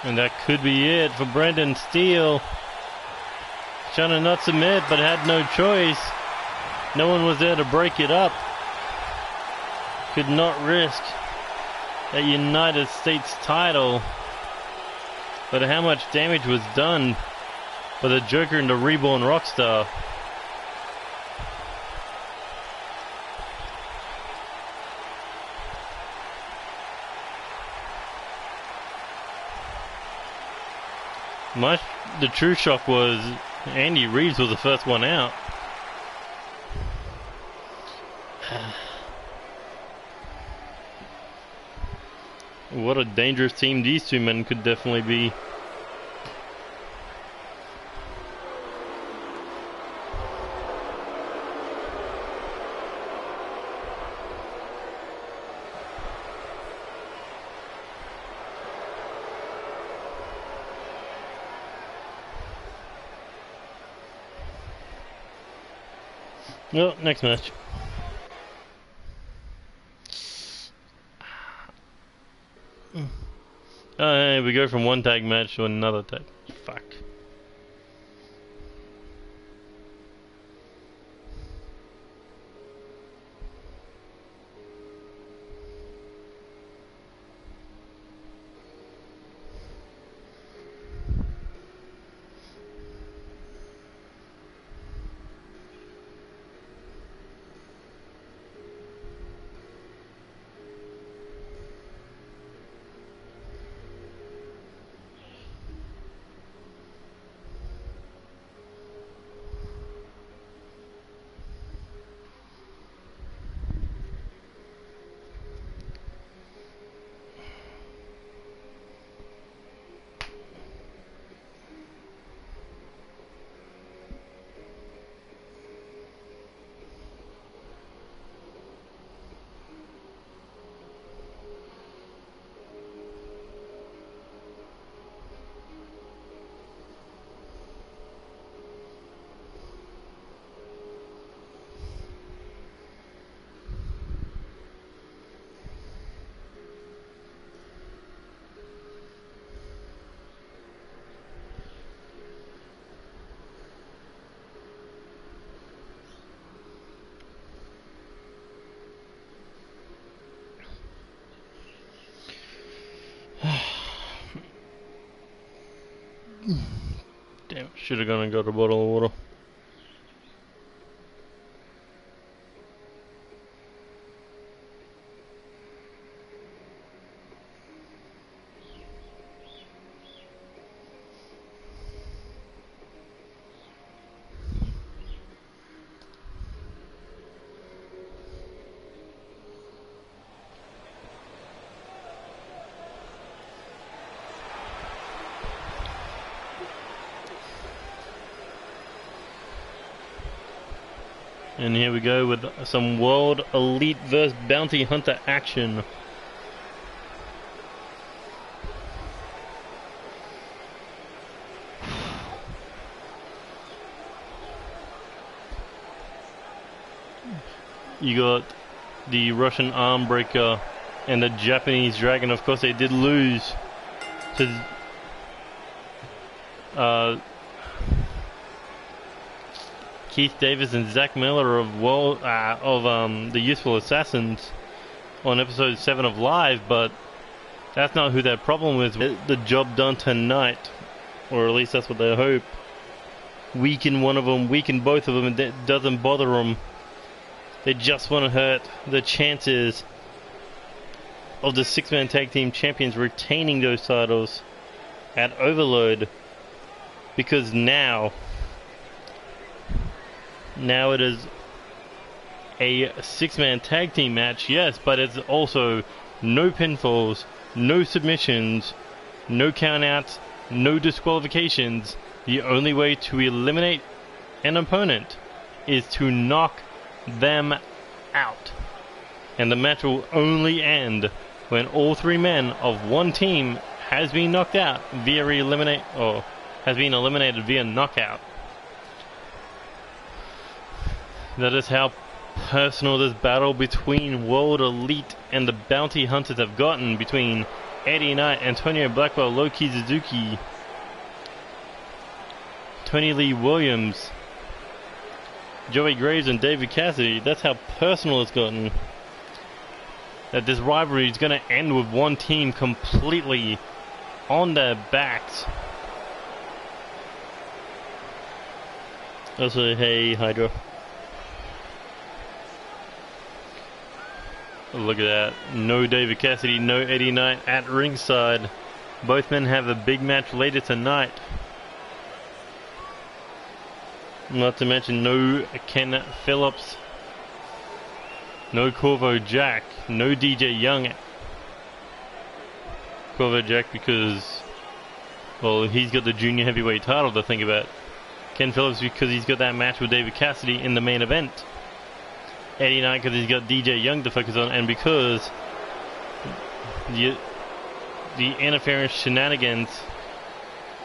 [SPEAKER 1] And that could be it for Brendan Steele. Trying to not submit, but had no choice. No one was there to break it up. Could not risk a United States title. But how much damage was done by the Joker and the Reborn Rockstar. The true shock was Andy Reeves was the first one out. What a dangerous team these two men could definitely be. Well, next match. We go from one tag match to another tag. Fuck. Damn, should have gone and got a bottle of water. And here we go with some World Elite vs Bounty Hunter action. You got the Russian arm breaker and the Japanese dragon. Of course, they did lose to Keith Davis and Zach Miller of the Useful Assassins on episode 7 of Live, but that's not who their problem is. The job done tonight, or at least that's what they hope. Weaken one of them, weaken both of them, and that doesn't bother them. They just want to hurt the chances of the six-man tag team champions retaining those titles at Overload, because now it is a six-man tag team match, yes, but it's also no pinfalls, no submissions, no countouts, no disqualifications. The only way to eliminate an opponent is to knock them out. And the match will only end when all three men of one team has been knocked out via has been eliminated via knockout. That is how personal this battle between World Elite and the Bounty Hunters have gotten, between Eddie Knight, Antonio Blackwell, Loki Suzuki, Tony Lee Williams, Joey Graves and David Cassidy. That's how personal it's gotten. That this rivalry is going to end with one team completely on their backs. Also, hey Hydra. Look at that. No David Cassidy, no Eddie Knight at ringside. Both men have a big match later tonight. Not to mention no Ken Phillips, no Corvo Jack, no DJ Young. Corvo Jack because, well, he's got the junior heavyweight title to think about. Ken Phillips because he's got that match with David Cassidy in the main event. Eddie Knight because he's got DJ Young to focus on, and because the interference shenanigans,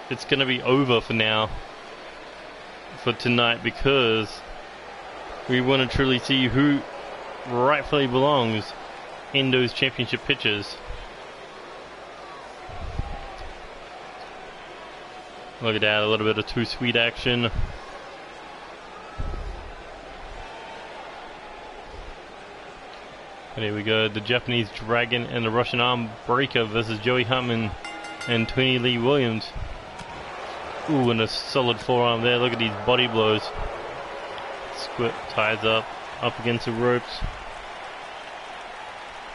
[SPEAKER 1] it's going to be over for now, for tonight, because we want to truly see who rightfully belongs in those championship pictures. Look at that, a little bit of Too Sweet action. And here we go, the Japanese Dragon and the Russian Arm Breaker versus Joey Hartman and Tony Lee Williams. Ooh, and a solid forearm there. Look at these body blows. Squid ties up against the ropes.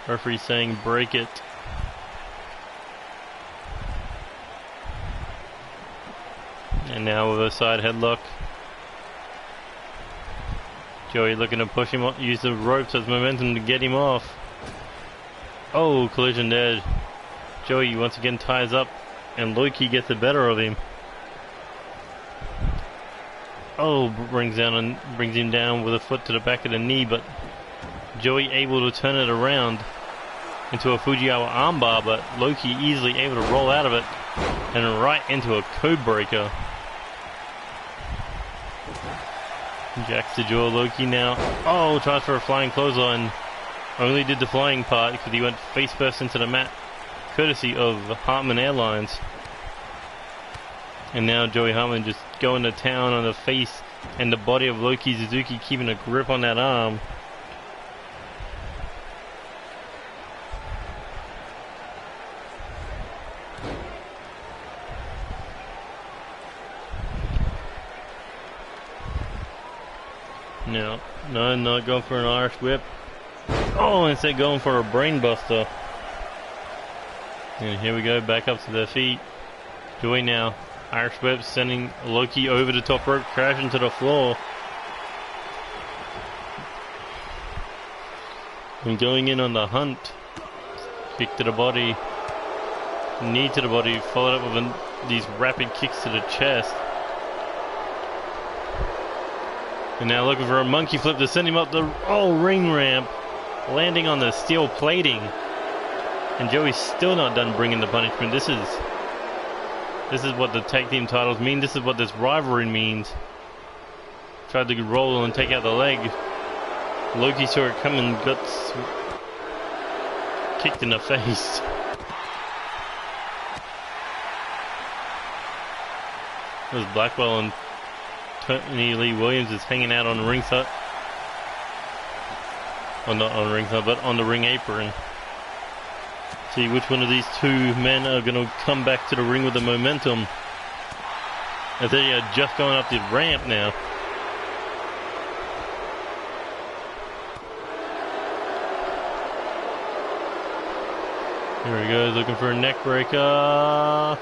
[SPEAKER 1] Referee saying break it. And now with a side headlock. Joey looking to push him off, use the ropes as momentum to get him off. Oh, collision there. Joey once again ties up, and Loki gets the better of him. Oh, brings him down with a foot to the back of the knee, but Joey able to turn it around into a Fujiwara armbar, but Loki easily able to roll out of it and right into a code breaker. Jacks the jaw, Loki now. Oh, tries for a flying clothesline. Only did the flying part because he went face first into the mat, courtesy of Hartman Airlines. And now Joey Hartman just going to town on the face and the body of Loki Suzuki, keeping a grip on that arm. No, no, not going for an Irish whip. Oh, instead going for a brain buster. And here we go, back up to their feet. Joey now. Irish whip sending Loki over the top rope, crashing to the floor. And going in on the hunt. Kick to the body. Knee to the body, followed up with these rapid kicks to the chest. And now looking for a monkey flip to send him up the ring ramp, landing on the steel plating. And Joey's still not done bringing the punishment. This is what the tag team titles mean. This is what this rivalry means. Tried to roll and take out the leg. Loki saw it coming, got kicked in the face. It was Blackwell and Tony Lee Williams is hanging out on the ringside. Well, not on the ringside, but on the ring apron. See which one of these two men are going to come back to the ring with the momentum. As they are just going up the ramp now. Here he goes, looking for a neck breaker.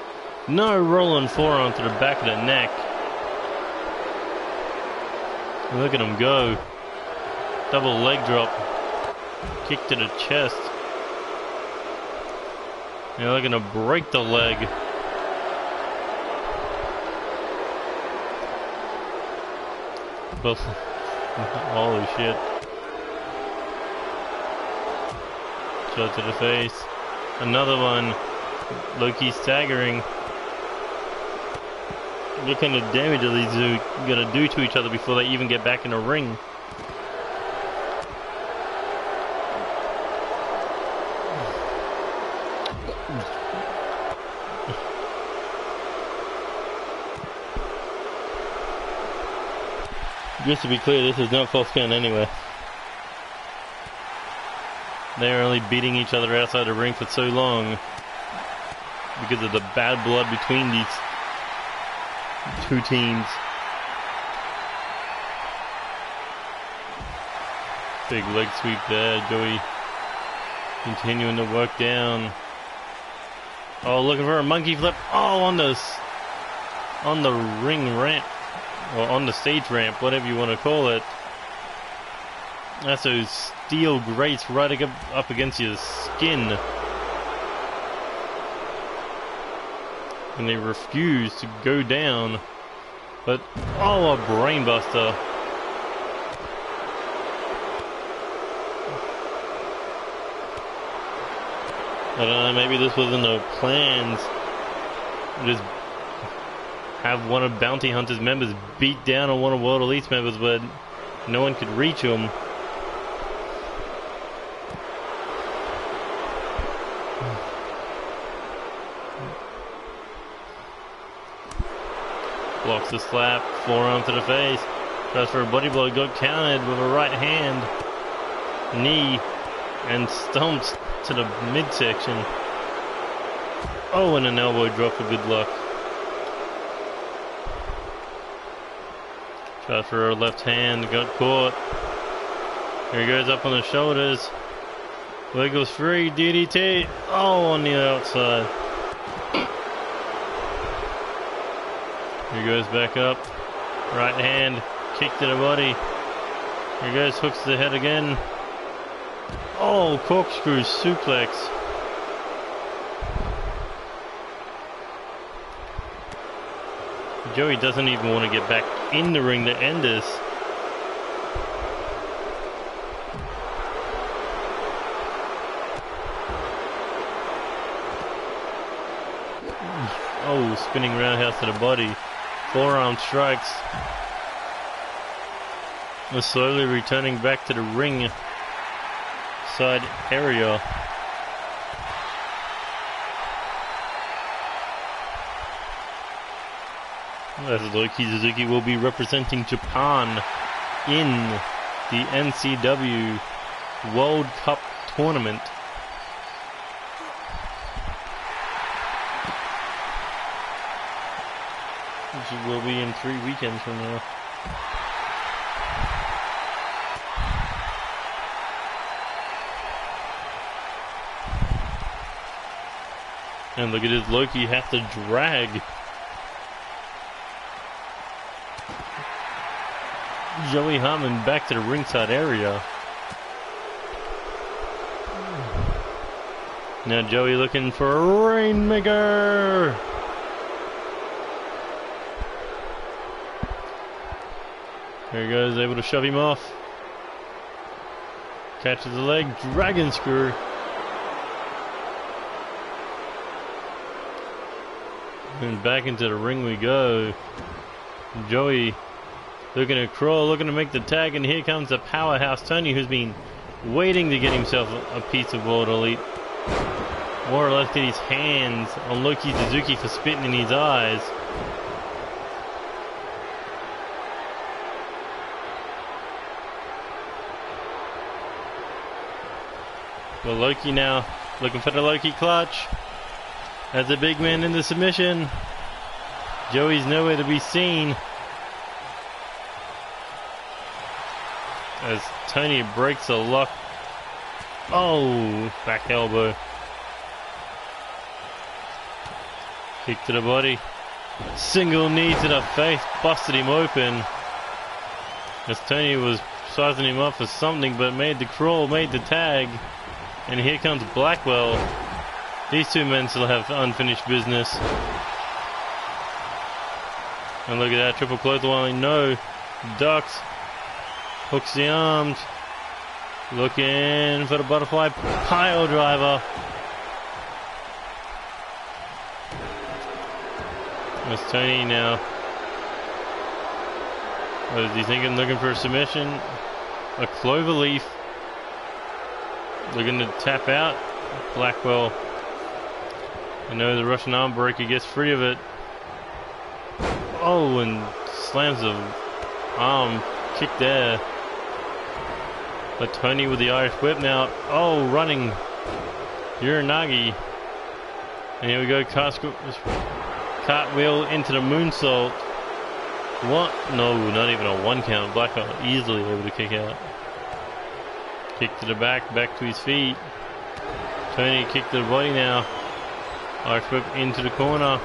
[SPEAKER 1] No, rolling forearm to the back of the neck. And look at him go. Double leg drop. Kick to the chest. They're looking to break the leg. Holy shit. Shot to the face. Another one. Loki staggering. What kind of damage are these two gonna do to each other before they even get back in the ring? Just to be clear, this is not false count anyway. They're only beating each other outside the ring for so long because of the bad blood between these two teams. Big leg sweep there. Joey continuing to work down. Oh, looking for a monkey flip. Oh, on the ring ramp. Or on the stage ramp, whatever you want to call it. That's those steel grates right up against your skin. And they refuse to go down. But, oh, a brainbuster. I don't know, maybe this wasn't the plans. Just have one of Bounty Hunter's members beat down on one of World Elite's members, but no one could reach him. Blocks the slap, forearm to the face. Tries for a body blow, got countered with a right hand, knee, and stomps to the midsection. Oh, and an elbow drop for good luck. Tries for her left hand, got caught. Here he goes up on the shoulders. Leg goes free, DDT. Oh, on the outside. Here he goes back up. Right hand, kick to the body. Here he goes, hooks to the head again. Oh, corkscrew suplex. Joey doesn't even want to get back in the ring to end this. Oh, spinning roundhouse to the body. Forearm strikes. We're slowly returning back to the ring side area. As Loki Suzuki will be representing Japan in the NCW World Cup tournament. Which will be in 3 weekends from now. And look at this, Loki have to drag. Joey Hartman back to the ringside area. Now Joey looking for a rainmaker. There he goes, able to shove him off. Catches the leg, dragon screw. And back into the ring we go. Joey looking to crawl, looking to make the tag, and here comes the powerhouse Tony, who's been waiting to get himself a piece of World Elite. More or less get his hands on Loki Suzuki for spitting in his eyes. Well, Loki now looking for the Loki clutch. Has the big man in the submission. Joey's nowhere to be seen. As Tony breaks the lock. Oh, back elbow. Kick to the body. Single knee to the face. Busted him open. As Tony was sizing him up for something, but made the crawl, made the tag. And here comes Blackwell. These two men still have unfinished business. And look at that, triple clothesline. No. Ducks. Hooks the arms. Looking for the butterfly pile driver. That's Tony now. What is he thinking? Looking for a submission. A clover leaf. Looking to tap out. Blackwell. I know the Russian arm breaker gets free of it. Oh, and slams the arm kick there. But Tony with the Irish whip now. Oh, running Uranagi. And here we go, cartwheel into the moonsault. What? No, not even a one count. Blackwell easily able to kick out. Kick to the back, back to his feet. Tony kick to the body now. Irish whip into the corner.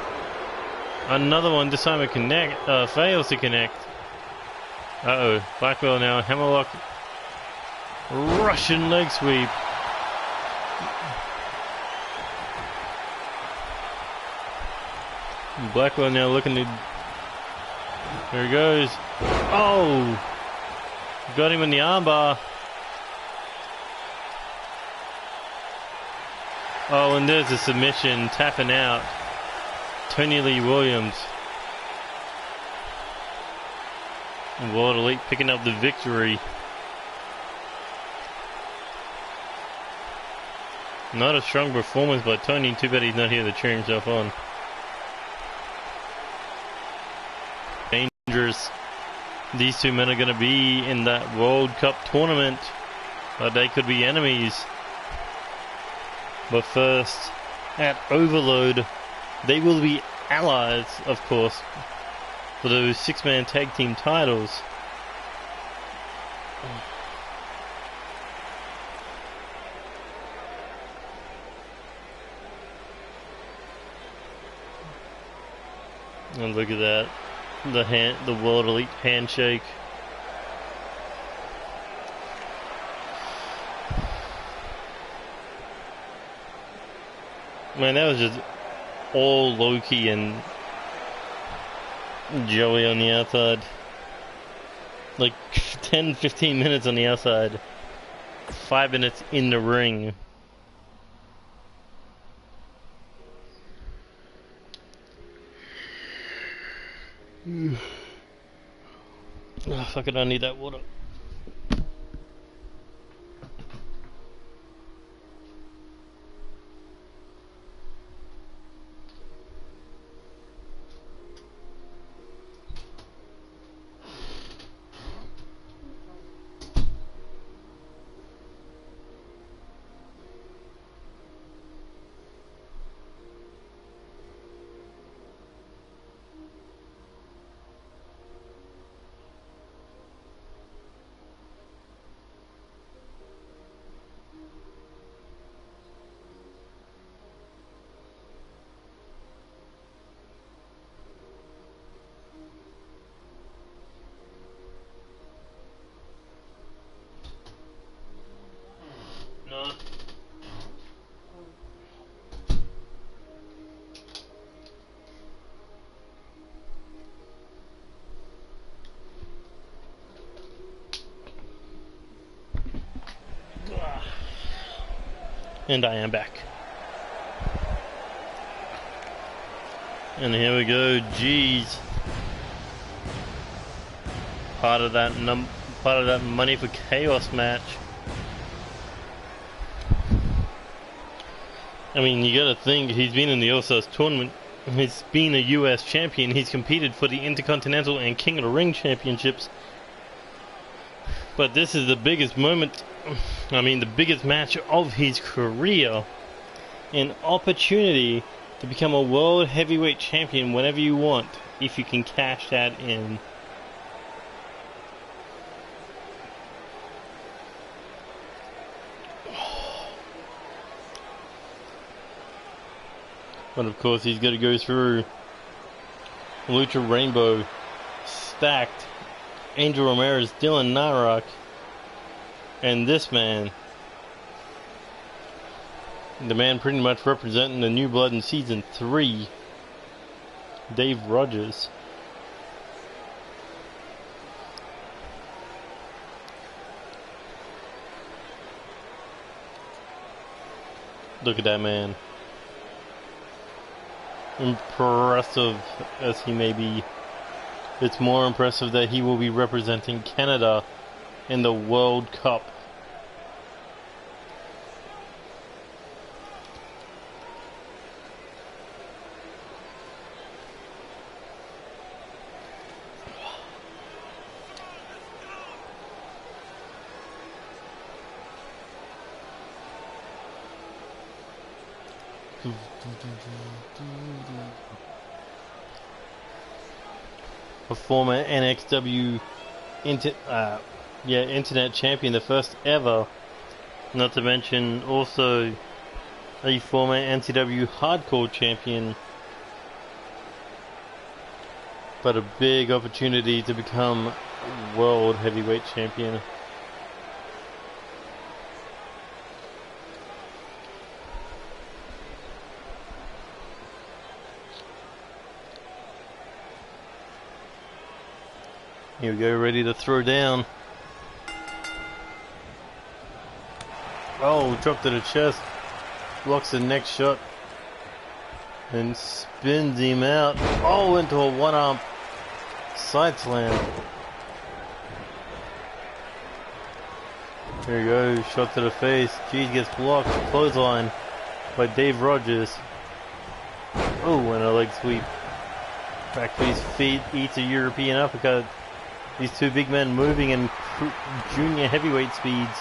[SPEAKER 1] Another one, this time it fails to connect. Uh-oh, Blackwell now, hammerlock. Russian leg sweep. Blackwell now looking to... There he goes. Oh! Got him in the armbar. Oh, and there's a submission, tapping out. Tony Lee Williams. World Elite picking up the victory. Not a strong performance by Tony. Too bad he's not here to cheer himself on. Dangerous. These two men are going to be in that World Cup tournament. But they could be enemies. But first, at Overload, they will be allies, of course, for those six-man tag team titles. And look at that, the World Elite handshake. Man, that was just all Loki and Joey on the outside. Like 10-15 minutes on the outside. 5 minutes in the ring. Oh, fuck it, I need that water. And I am back. And here we go, G's. Part of that Money for Chaos match. I mean, you gotta think, he's been in the All-Stars tournament. He's been a US champion. He's competed for the Intercontinental and King of the Ring championships. But this is the biggest moment, I mean the biggest match of his career. An opportunity to become a world heavyweight champion whenever you want, if you can cash that in. But of course he's got to go through Lucha Rainbow, Stacked, Angel Ramirez, Dylan Narak, and this man. The man pretty much representing the new blood in season 3, Dave Rogers. Look at that man. Impressive as he may be, it's more impressive that he will be representing Canada in the World Cup. A former NXW Internet champion, the first ever. Not to mention also a former NCW Hardcore champion. But a big opportunity to become World Heavyweight Champion. Here we go, ready to throw down. Oh, drop to the chest. Blocks the next shot. And spins him out. Oh, into a one-arm side slam. There we go, shot to the face. G gets blocked. Clothesline by Dave Rogers. Oh, and a leg sweep. Back to his feet, eats a European uppercut. These two big men moving in junior heavyweight speeds.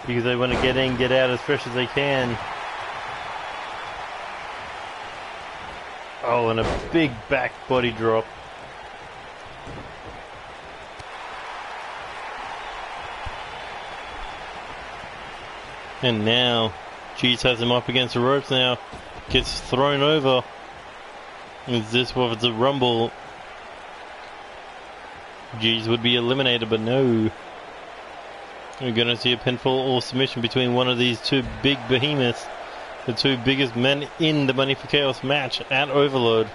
[SPEAKER 1] Because they want to get in, get out as fresh as they can. Oh, and a big back body drop. And now, Cheese has him up against the ropes now. Gets thrown over. Is this what it's a rumble? G's would be eliminated, but no. We're going to see a pinfall or submission between one of these two big behemoths. The two biggest men in the Money for Chaos match at Overload.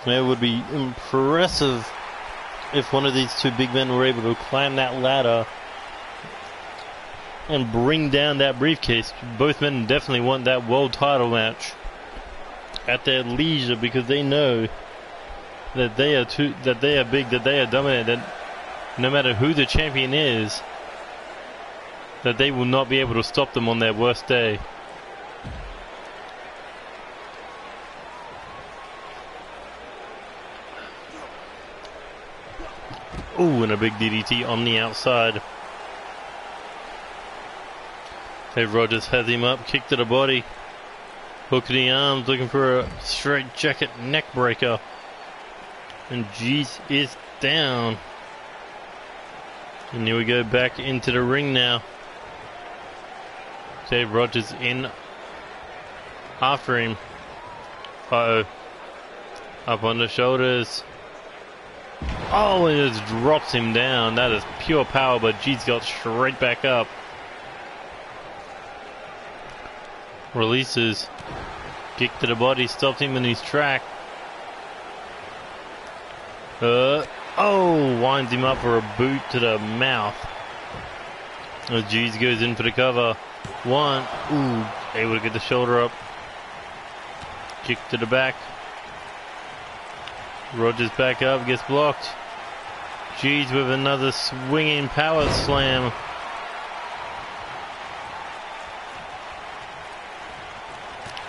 [SPEAKER 1] It would be impressive if one of these two big men were able to climb that ladder and bring down that briefcase. Both men definitely want that world title match at their leisure, because they know that they are big, that they are dominant, that no matter who the champion is, that they will not be able to stop them on their worst day. Ooh, and a big DDT on the outside. Dave Rogers has him up, kick to the body. Hook to the arms, looking for a straight jacket neck breaker. And G's is down. And here we go, back into the ring now. Dave Rogers in after him. Uh-oh. Up on the shoulders. Oh, and it just drops him down. That is pure power, but G's got straight back up. Releases. Kick to the body, stops him in his track. Oh, winds him up for a boot to the mouth. Oh, G's goes in for the cover. One. Ooh, able to get the shoulder up. Kick to the back. Rogers back up, gets blocked. G's with another swinging power slam.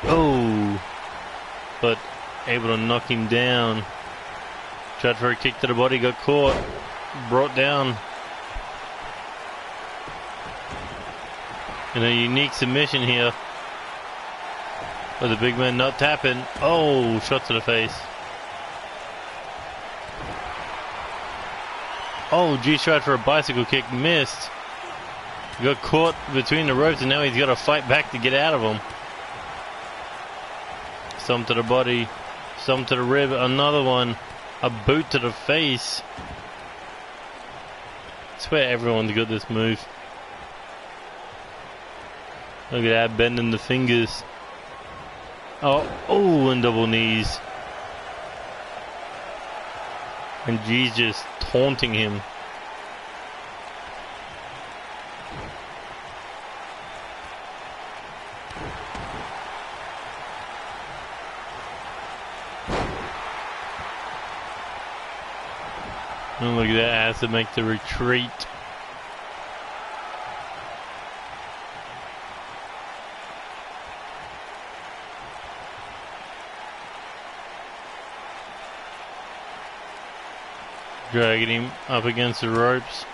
[SPEAKER 1] Oh, but able to knock him down. Tried for a kick to the body, got caught, brought down. In a unique submission here. But the big man not tapping. Oh, shot to the face. Oh, G tried for a bicycle kick, missed. Got caught between the ropes and now he's got to fight back to get out of them. Some to the body, some to the rib, another one. A boot to the face. I swear everyone's got this move. Look at that, bending the fingers. Oh, and double knees. And G's just taunting him. And look at that, has to make the retreat. Dragging him up against the ropes.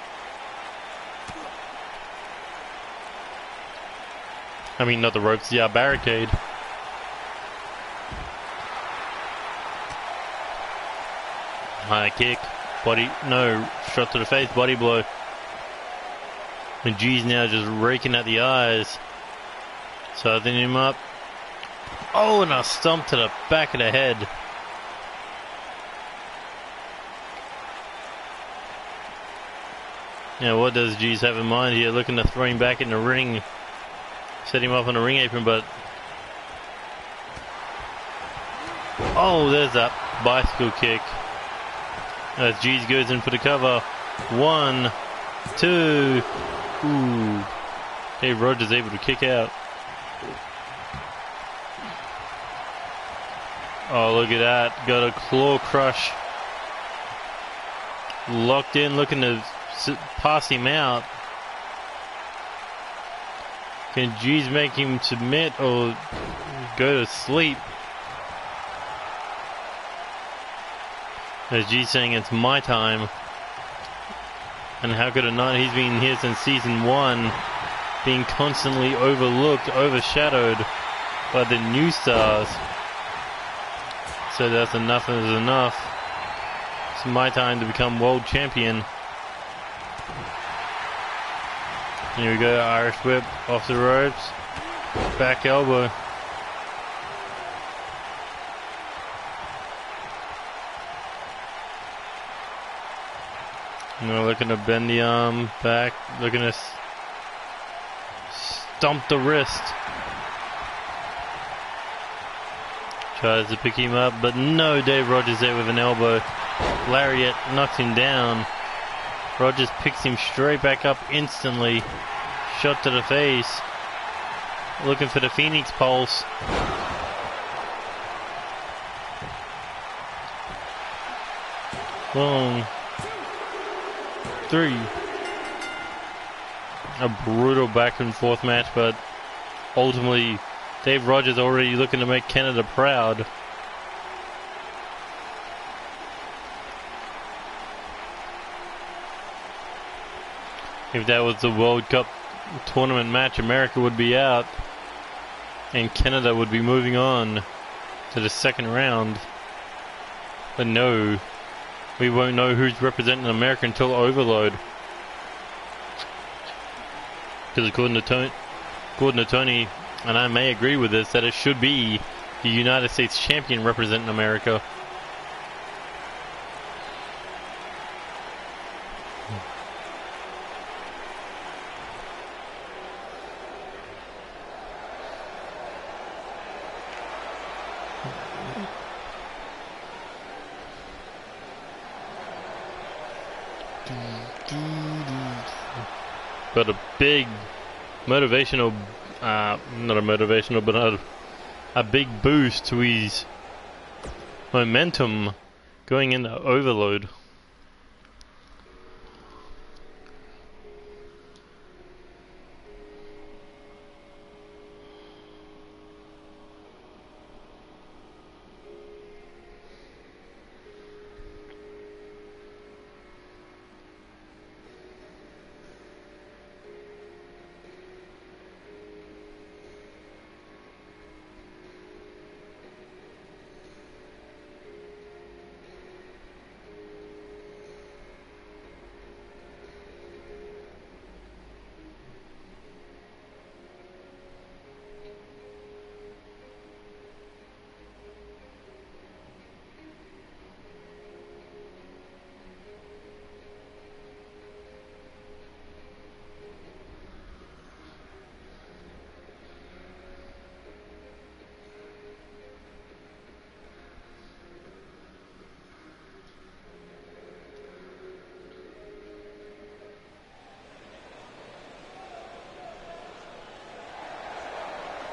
[SPEAKER 1] I mean, not the ropes, the barricade. High kick. Body, no, shot to the face, body blow. And G's now just raking at the eyes. Southing him up. Oh, and a stomp to the back of the head. Now, what does G's have in mind here? Looking to throw him back in the ring. Set him up on the ring apron, but... Oh, there's that bicycle kick. As G's goes in for the cover. 1, 2. Ooh. Dave Rogers able to kick out. Oh, look at that. Got a claw crush. Locked in, looking to pass him out. Can G's make him submit or go to sleep? As G's saying it's my time. And how could it not? He's been here since season 1, being constantly overlooked, overshadowed by the new stars. So that's enough is enough. It's my time to become world champion. Here we go, Irish whip off the ropes. Back elbow. And we're looking to bend the arm back, looking to stomp the wrist. Tries to pick him up, but no, Dave Rogers there with an elbow. Lariat knocks him down. Rogers picks him straight back up instantly. Shot to the face. Looking for the Phoenix Pulse. Boom. 3. A brutal back and forth match, but ultimately Dave Rogers already looking to make Canada proud. If that was the World Cup tournament match, America would be out and Canada would be moving on to the second round. But no, we won't know who's representing America until Overload. Because according to Tony, and I may agree with this, that it should be the United States champion representing America. But a big motivational, not a motivational, but a big boost to his momentum going into overload.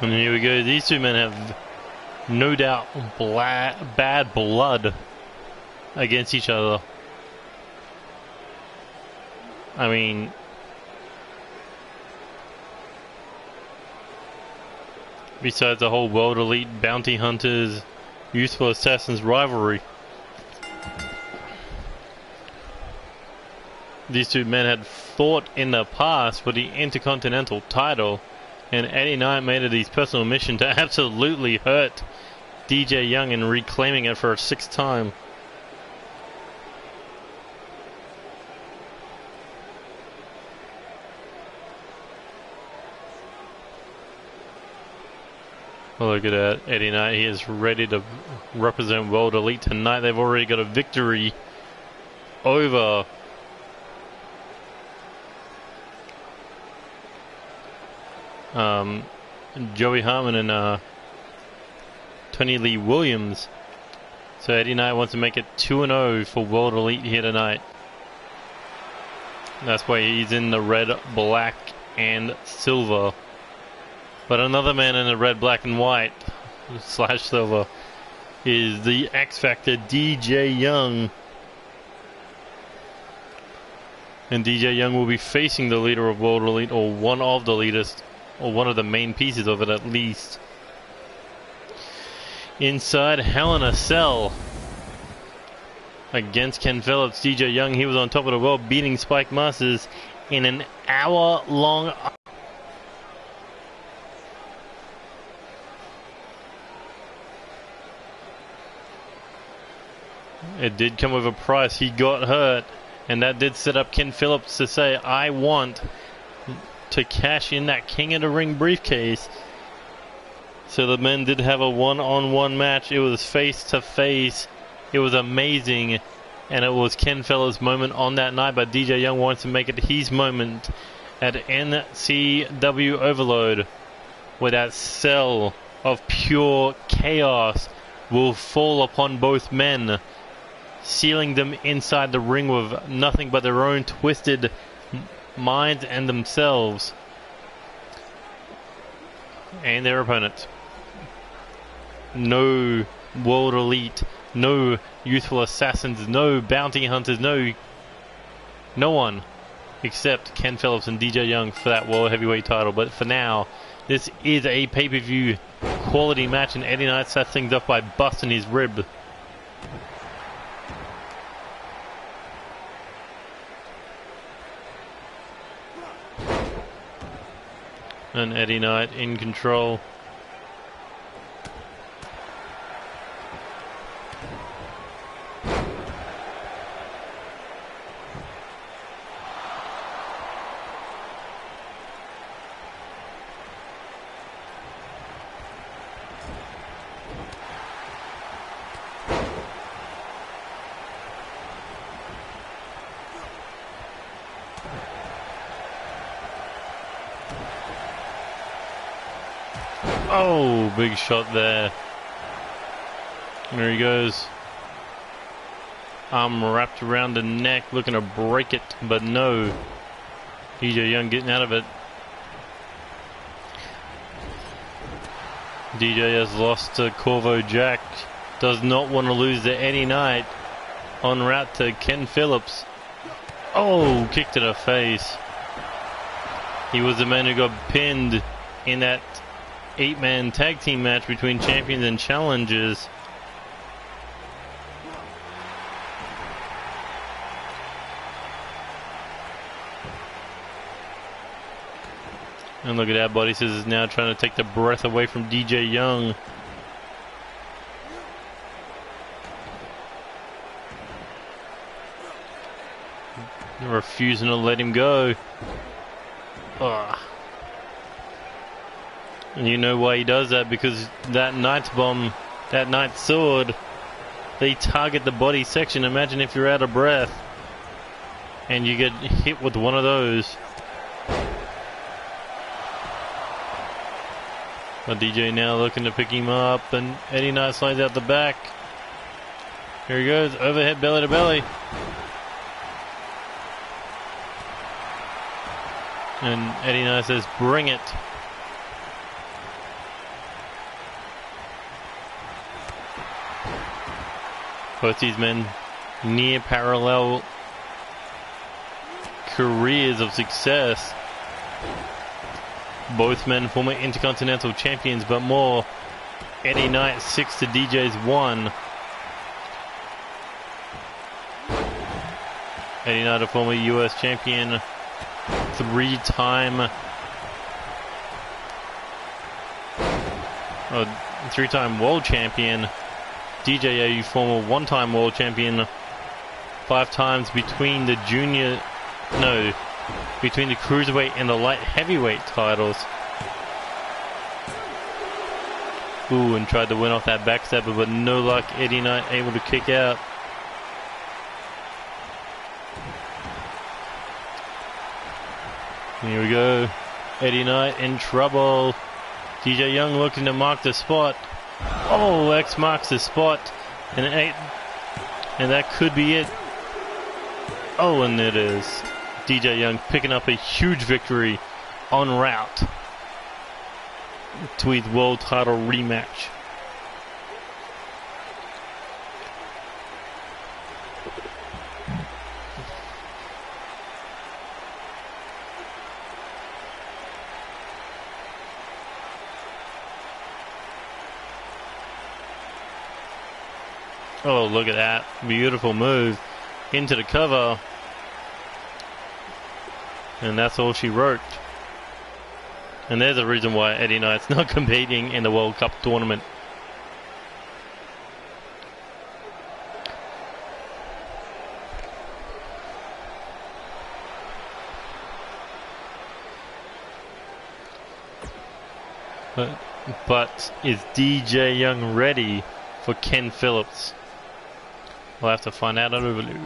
[SPEAKER 1] And here we go. These two men have no doubt bad blood against each other. I mean, besides the whole World Elite Bounty Hunters, Youthful Assassins rivalry, these two men had fought in the past for the Intercontinental title. And Eddie Knight made it his personal mission to absolutely hurt DJ Young in reclaiming it for a 6th time. Well, look at that. Eddie Knight, he is ready to represent World Elite tonight. They've already got a victory over Joey Hartman and Tony Lee Williams. So Eddie Knight wants to make it 2-0 for World Elite here tonight. That's why he's in the red, black, and silver. But another man in the red, black, and white / silver is the X Factor DJ Young. And DJ Young will be facing the leader of World Elite, or one of the leaders, or one of the main pieces of it at least. Inside Hell in a Cell against Ken Phillips, DJ Young, he was on top of the world, beating Spike Masters in an hour-long. It did come with a price. He got hurt, and that did set up Ken Phillips to say, I want to cash in that King of the Ring briefcase. So the men did have a one-on-one match. It was face-to-face. It was amazing, and it was Ken Phillips' moment on that night, but DJ Young wants to make it his moment at NCW Overload, where that cell of pure chaos will fall upon both men, sealing them inside the ring with nothing but their own twisted minds and themselves and their opponents. No World Elite, no Youthful Assassins, no Bounty Hunters, no one except Ken Phillips and DJ Young for that World Heavyweight title. But for now, this is a pay-per-view quality match, and Eddie Knight sets things up by busting his rib. And Eddie Knight in control. Oh, big shot there. There he goes. Arm wrapped around the neck, looking to break it, but no. DJ Young getting out of it. DJ has lost to Corvo Jack. Does not want to lose to Eddie Knight. En route to Ken Phillips. Oh, kick to the face. He was the man who got pinned in that 8-man tag team match between champions and challengers. And look at that, Body Scissors now trying to take the breath away from DJ Young. Refusing to let him go. Ugh. And you know why he does that, because that Knight's bomb, that Knight's sword, they target the body section. Imagine if you're out of breath and you get hit with one of those. But DJ now looking to pick him up, and Eddie Knight slides out the back. Here he goes, overhead belly to belly. And Eddie Knight says, bring it. Both these men near parallel careers of success. Both men former Intercontinental Champions, but more. Eddie Knight 6 to DJ's 1. Eddie Knight, a former US Champion, 3-time World Champion. DJ, a former 1-time World Champion, 5 times between the between the Cruiserweight and the Light Heavyweight titles. Ooh, and tried to win off that backstabber, but no luck. Eddie Knight able to kick out. Here we go. Eddie Knight in trouble. DJ Young looking to mark the spot. Oh, X marks the spot. And that could be it. Oh, and it is. DJ Young picking up a huge victory en route to his world title rematch. Oh, look at that. Beautiful move into the cover. And that's all she wrote. And there's a reason why Eddie Knight's not competing in the World Cup tournament. But is DJ Young ready for Ken Phillips? We'll have to find out on Overload.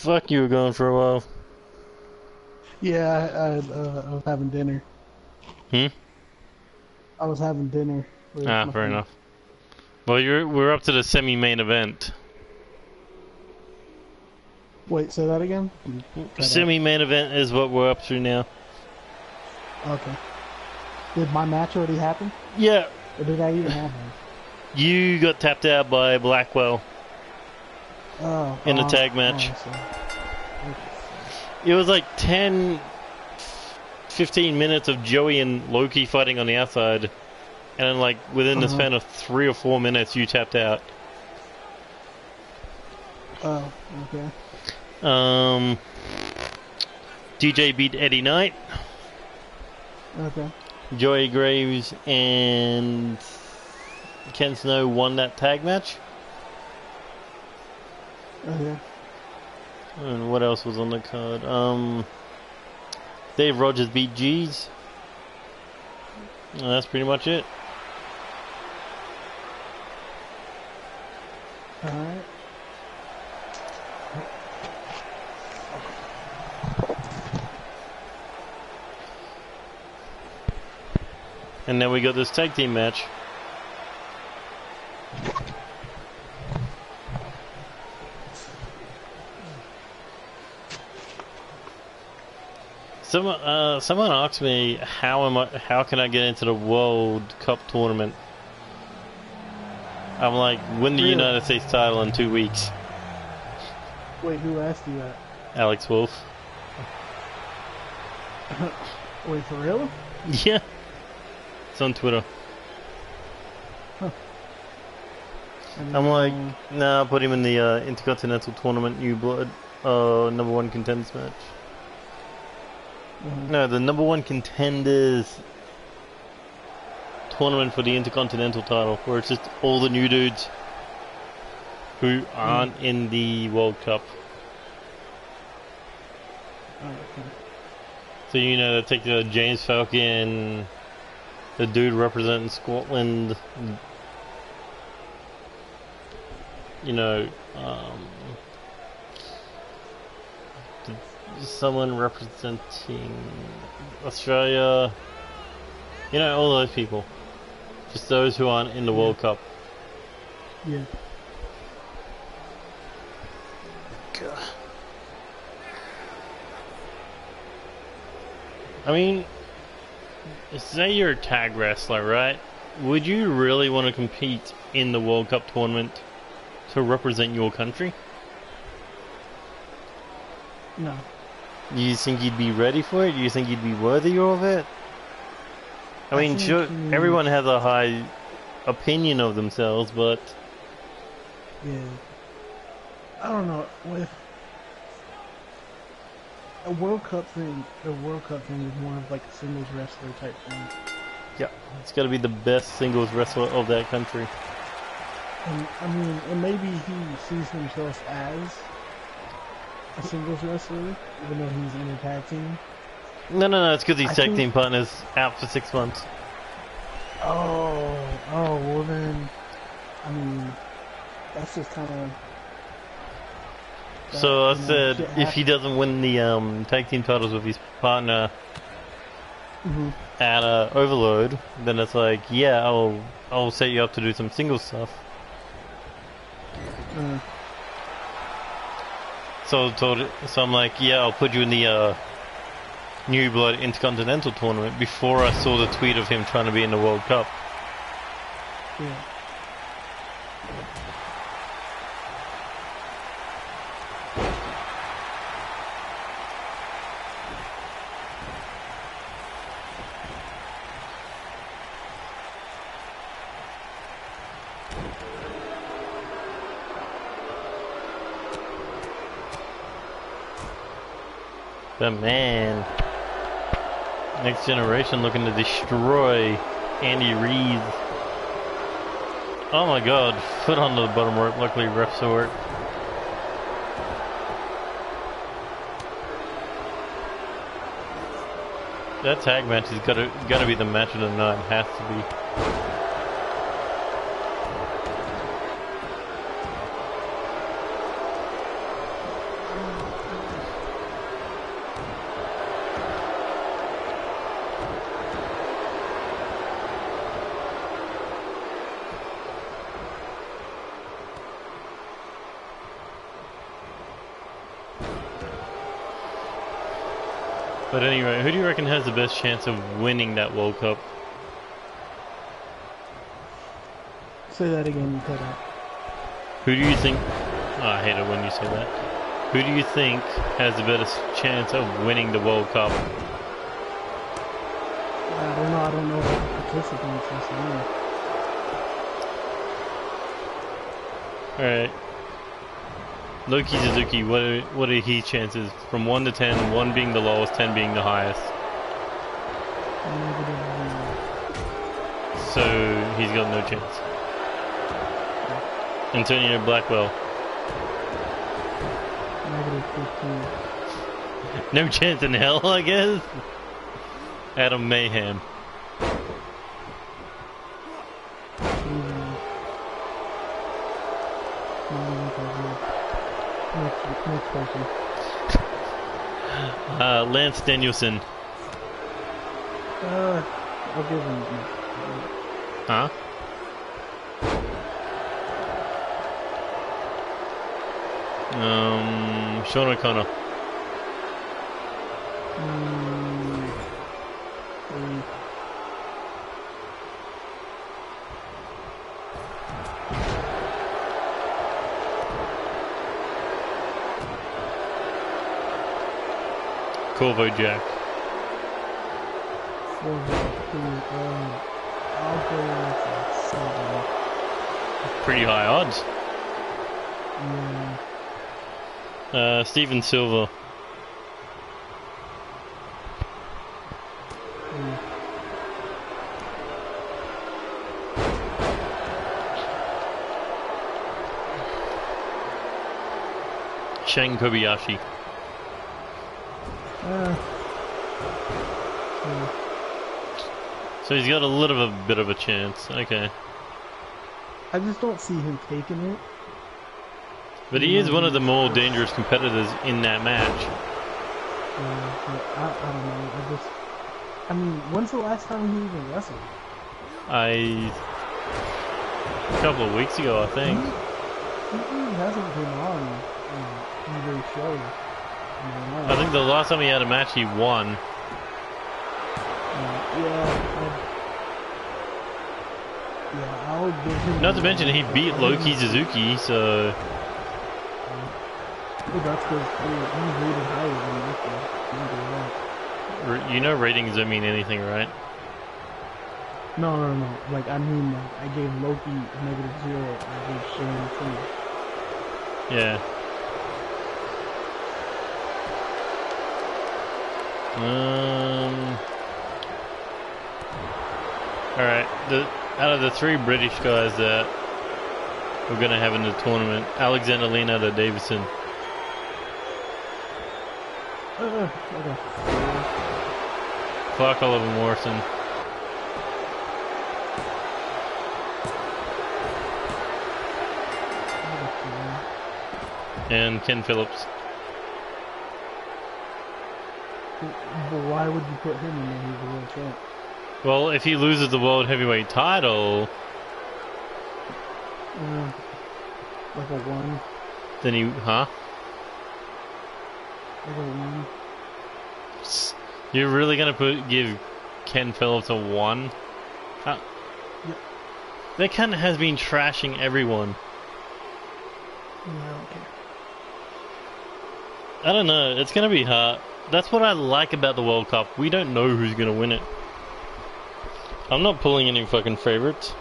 [SPEAKER 1] fuck, you were gone for a while.
[SPEAKER 2] Yeah, I was having dinner.
[SPEAKER 1] Hmm?
[SPEAKER 2] I was having dinner with
[SPEAKER 1] Ah,
[SPEAKER 2] my
[SPEAKER 1] fair
[SPEAKER 2] friend.
[SPEAKER 1] enough. Well, we're up to the semi-main event.
[SPEAKER 2] Wait, say that again? You cut out.
[SPEAKER 1] Semi-main event is what we're up to now.
[SPEAKER 2] Okay. Did my match already happen?
[SPEAKER 1] Yeah,
[SPEAKER 2] Or did I even have one?
[SPEAKER 1] you got tapped out by Blackwell
[SPEAKER 2] Oh,
[SPEAKER 1] in a tag match.
[SPEAKER 2] Okay.
[SPEAKER 1] It was like 10, 15 minutes of Joey and Loki fighting on the outside. And then, like, within the span of 3 or 4 minutes, you tapped out.
[SPEAKER 2] Oh, okay.
[SPEAKER 1] DJ beat Eddie Knight.
[SPEAKER 2] Okay.
[SPEAKER 1] Joey Graves and Ken Snow won that tag match.
[SPEAKER 2] Okay.
[SPEAKER 1] And what else was on the card? Dave Rogers beat G's. And that's pretty much it.
[SPEAKER 2] Alright.
[SPEAKER 1] And then we got this tag team match. Someone asked me how can I get into the World Cup tournament? I'm like, win the
[SPEAKER 2] Really?
[SPEAKER 1] United States title in 2 weeks.
[SPEAKER 2] Wait, who asked you that?
[SPEAKER 1] Alex Wolf.
[SPEAKER 2] Wait, for real?
[SPEAKER 1] Yeah. It's on Twitter. I'm like, nah, I'll put him in the Intercontinental Tournament New Blood number 1 contenders match. No, the number 1 contenders tournament for the Intercontinental title, where it's just all the new dudes who aren't in the World Cup.
[SPEAKER 2] Oh, okay.
[SPEAKER 1] So, you know, they take James Falcon, the dude representing Scotland, you know, someone representing Australia, you know, all those people. Just those who aren't in the World Cup.
[SPEAKER 2] Yeah.
[SPEAKER 1] God. I mean, say you're a tag wrestler, right? Would you really want to compete in the World Cup tournament to represent your country?
[SPEAKER 2] No.
[SPEAKER 1] Do you think you'd be ready for it? Do you think you'd be worthy of it? I mean, sure, everyone has a high opinion of themselves, but...
[SPEAKER 2] Yeah. I don't know. With a World Cup thing, the World Cup thing is more of like a singles wrestler type thing.
[SPEAKER 1] Yeah, it's got to be the best singles wrestler of that country.
[SPEAKER 2] And I mean, and maybe he sees himself as a singles wrestler, even though he's in a tag team.
[SPEAKER 1] No, it's because he's tag
[SPEAKER 2] think-
[SPEAKER 1] team partners out for 6 months.
[SPEAKER 2] Oh, well then, I mean, that's just kind of.
[SPEAKER 1] So I said, if he doesn't win the tag team titles with his partner at Overload, then it's like, yeah, I'll set you up to do some single stuff. So I'm like, yeah, I'll put you in the New Blood Intercontinental Tournament before I saw the tweet of him trying to be in the World Cup.
[SPEAKER 2] Yeah.
[SPEAKER 1] But man, Next Generation looking to destroy Andy Reid. Oh my god, foot on the bottom rope, luckily refs saw it. That tag match is gotta be the match of the night, has to be. But anyway, who do you reckon has the best chance of winning that World Cup?
[SPEAKER 2] Say that again, you cut out.
[SPEAKER 1] Who do you think... Oh, I hate it when you say that. Who do you think has the best chance of winning the World Cup?
[SPEAKER 2] I don't know the participants this year.
[SPEAKER 1] Alright. Loki Suzuki, what are his chances? From 1 to 10, 1 being the lowest, 10 being the highest. So, he's got no chance. Antonio Blackwell.
[SPEAKER 2] -15.
[SPEAKER 1] No chance in hell, I guess. Adam Mayhem.
[SPEAKER 2] Next person.
[SPEAKER 1] Lance Danielson.
[SPEAKER 2] I'll give him.
[SPEAKER 1] Huh? Sean O'Connor. Corvo Jack.
[SPEAKER 2] I'll go with 7.
[SPEAKER 1] Pretty high odds.
[SPEAKER 2] Yeah.
[SPEAKER 1] Steven Silver. Shang Kobayashi. So he's got a little bit of a chance. Okay.
[SPEAKER 2] I just don't see him taking it.
[SPEAKER 1] But he is one of the more dangerous competitors in that match.
[SPEAKER 2] I don't know. I mean, when's the last time he even wrestled?
[SPEAKER 1] A couple of weeks ago, I think.
[SPEAKER 2] He hasn't been on either show.
[SPEAKER 1] I think the last time he had a match, he won.
[SPEAKER 2] I'll give him.
[SPEAKER 1] Not to mention, he beat Loki Suzuki, so.
[SPEAKER 2] That's because he's rated higher than Loki.
[SPEAKER 1] You know, ratings don't mean anything, right?
[SPEAKER 2] No. Like, I mean, I gave Loki -0. I gave Shane 2.
[SPEAKER 1] Yeah. Alright, out of the 3 British guys that we're gonna have in the tournament, Alexander Leonardo Davison.
[SPEAKER 2] Okay.
[SPEAKER 1] Clark Oliver Morrison. And Ken Phillips.
[SPEAKER 2] But why would you put him in there? He's a world champ.
[SPEAKER 1] Well, if he loses the world heavyweight title,
[SPEAKER 2] like a 1.
[SPEAKER 1] then he, huh?
[SPEAKER 2] Like a 1.
[SPEAKER 1] You're really gonna give Ken Phillips a 1?
[SPEAKER 2] Yep.
[SPEAKER 1] That Ken has been trashing everyone.
[SPEAKER 2] Yeah, I don't care.
[SPEAKER 1] I don't know. It's gonna be hard. That's what I like about the World Cup. We don't know who's gonna win it. I'm not pulling any fucking favorites.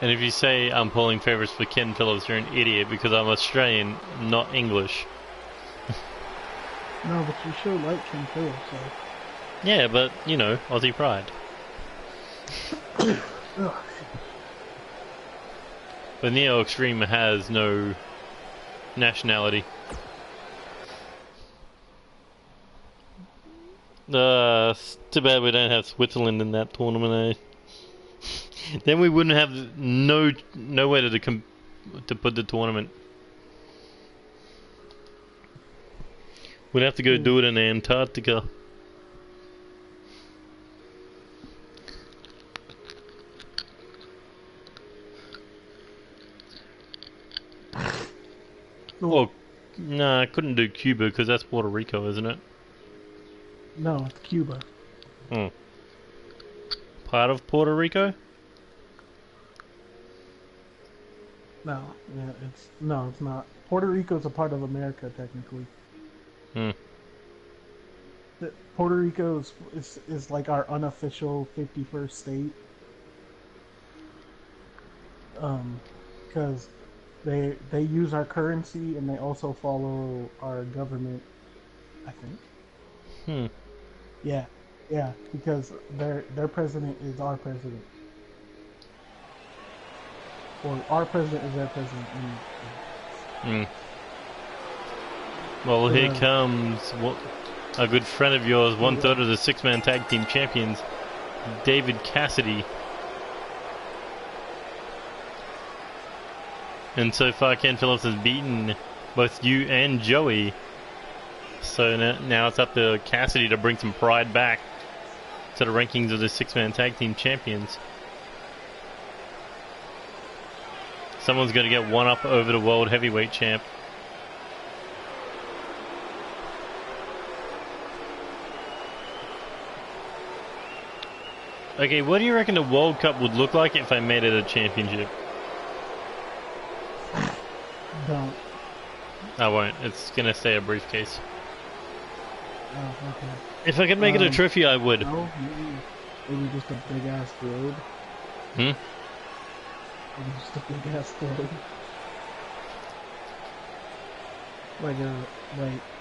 [SPEAKER 1] And if you say I'm pulling favorites for Ken Phillips, you're an idiot because I'm Australian, not English.
[SPEAKER 2] No, but you sure like Ken Phillips, so.
[SPEAKER 1] Yeah, but, you know, Aussie pride. The Neo Extreme has no nationality. It's too bad we don't have Switzerland in that tournament, eh? Then we wouldn't have nowhere to put the tournament. We'd have to go do it in Antarctica. Or No, I couldn't do Cuba because that's Puerto Rico, isn't it?
[SPEAKER 2] No, it's Cuba.
[SPEAKER 1] Hmm. Part of Puerto Rico?
[SPEAKER 2] No, yeah, it's not. Puerto Rico's a part of America technically.
[SPEAKER 1] Hmm.
[SPEAKER 2] Puerto Rico is like our unofficial 51st state. Because they use our currency and they also follow our government. I think.
[SPEAKER 1] Hmm.
[SPEAKER 2] Yeah, yeah, because their president is our president, or our president is their president.
[SPEAKER 1] Hmm. Well,
[SPEAKER 2] But
[SPEAKER 1] here comes a good friend of yours, one-third of the six-man tag team champions, David Cassidy. And so far, Ken Phillips has beaten both you and Joey. So now it's up to Cassidy to bring some pride back to the rankings of the six-man tag team champions. Someone's going to get one up over the world heavyweight champ. Okay, what do you reckon the World Cup would look like if I made it a championship?
[SPEAKER 2] don't.
[SPEAKER 1] I won't. It's going to stay a briefcase.
[SPEAKER 2] Oh, okay.
[SPEAKER 1] If I could make it a trophy, I would.
[SPEAKER 2] No, maybe just a big ass globe.
[SPEAKER 1] Hmm?
[SPEAKER 2] Maybe just a big ass globe. Like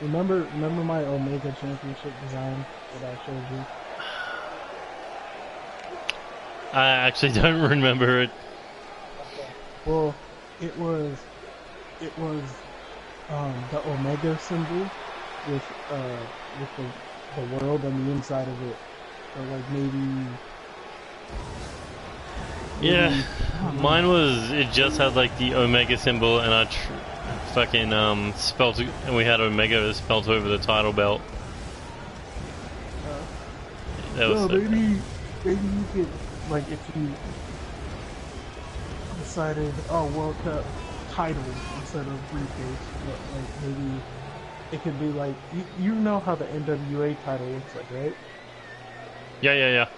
[SPEAKER 2] remember my Omega Championship design that I showed you?
[SPEAKER 1] I actually don't remember it.
[SPEAKER 2] Okay. Well, it was the Omega symbol with the world on the inside of it. So like maybe
[SPEAKER 1] Yeah, mine was, it just had like the Omega symbol and I fucking spelt it, and we had Omega spelt over the title belt. That was
[SPEAKER 2] no,
[SPEAKER 1] so
[SPEAKER 2] maybe you could, like, if you decided, oh, World Cup title instead of briefcase, but like maybe it could be like, you know how the NWA title looks like, right?
[SPEAKER 1] Yeah.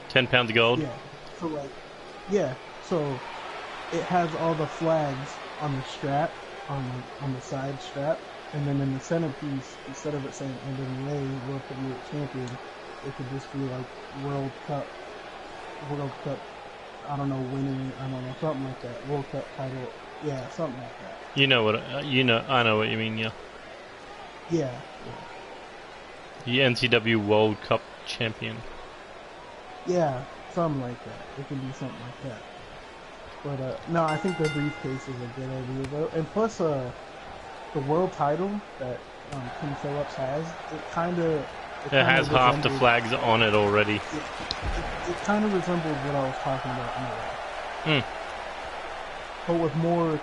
[SPEAKER 1] 10 pounds of gold.
[SPEAKER 2] Yeah. So like, yeah. So it has all the flags on the strap, on the side strap, and then in the centerpiece, instead of it saying NWA World Heavyweight Champion, it could just be like World Cup. I don't know, winning. I don't know, something like that. World Cup title. Yeah, something like that.
[SPEAKER 1] You know what? I know what you mean. Yeah.
[SPEAKER 2] Yeah.
[SPEAKER 1] The NCW World Cup champion.
[SPEAKER 2] Yeah, something like that. It could be something like that. But no, I think the briefcase is a good idea though. And plus, the world title that King Phillips has, it
[SPEAKER 1] has half the flags on it already.
[SPEAKER 2] It kind of resembles what I was talking about in the way. But with more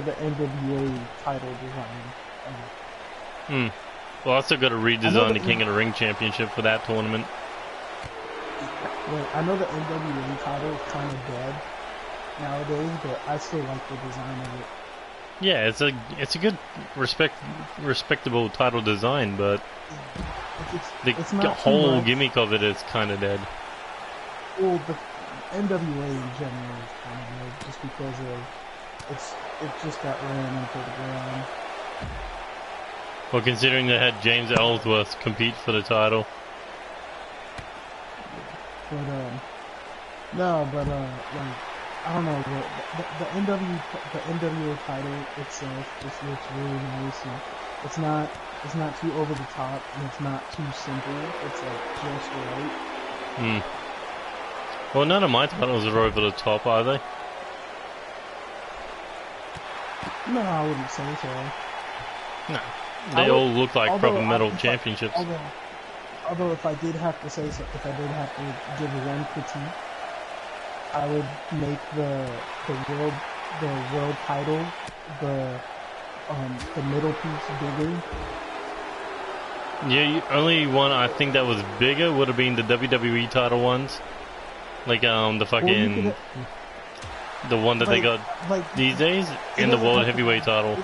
[SPEAKER 2] the NWA title design.
[SPEAKER 1] Well, I still got to redesign the King of the Ring Championship for that tournament.
[SPEAKER 2] Well, I know the NWA title is kind of dead nowadays, but I still like the design of it.
[SPEAKER 1] Yeah, it's a good respectable title design, but the whole gimmick of it is kind of dead.
[SPEAKER 2] Well, the NWA in general is kind of dead, just because of it just got ran into the ground.
[SPEAKER 1] Well, considering they had James Ellsworth compete for the title.
[SPEAKER 2] But like, I don't know, the NWA title itself just looks really nice, and it's not too over the top, and it's not too simple. It's like just right.
[SPEAKER 1] Well, none of my titles are over the top, are they?
[SPEAKER 2] No, I wouldn't say so.
[SPEAKER 1] No, they all look like proper metal championships.
[SPEAKER 2] Although if I did have to say so, if I did have to give one critique, I would make the world title, the middle piece bigger.
[SPEAKER 1] Yeah, only one I think that was bigger would have been the WWE title ones, like the fucking the one that they got these days, and the World Heavyweight title.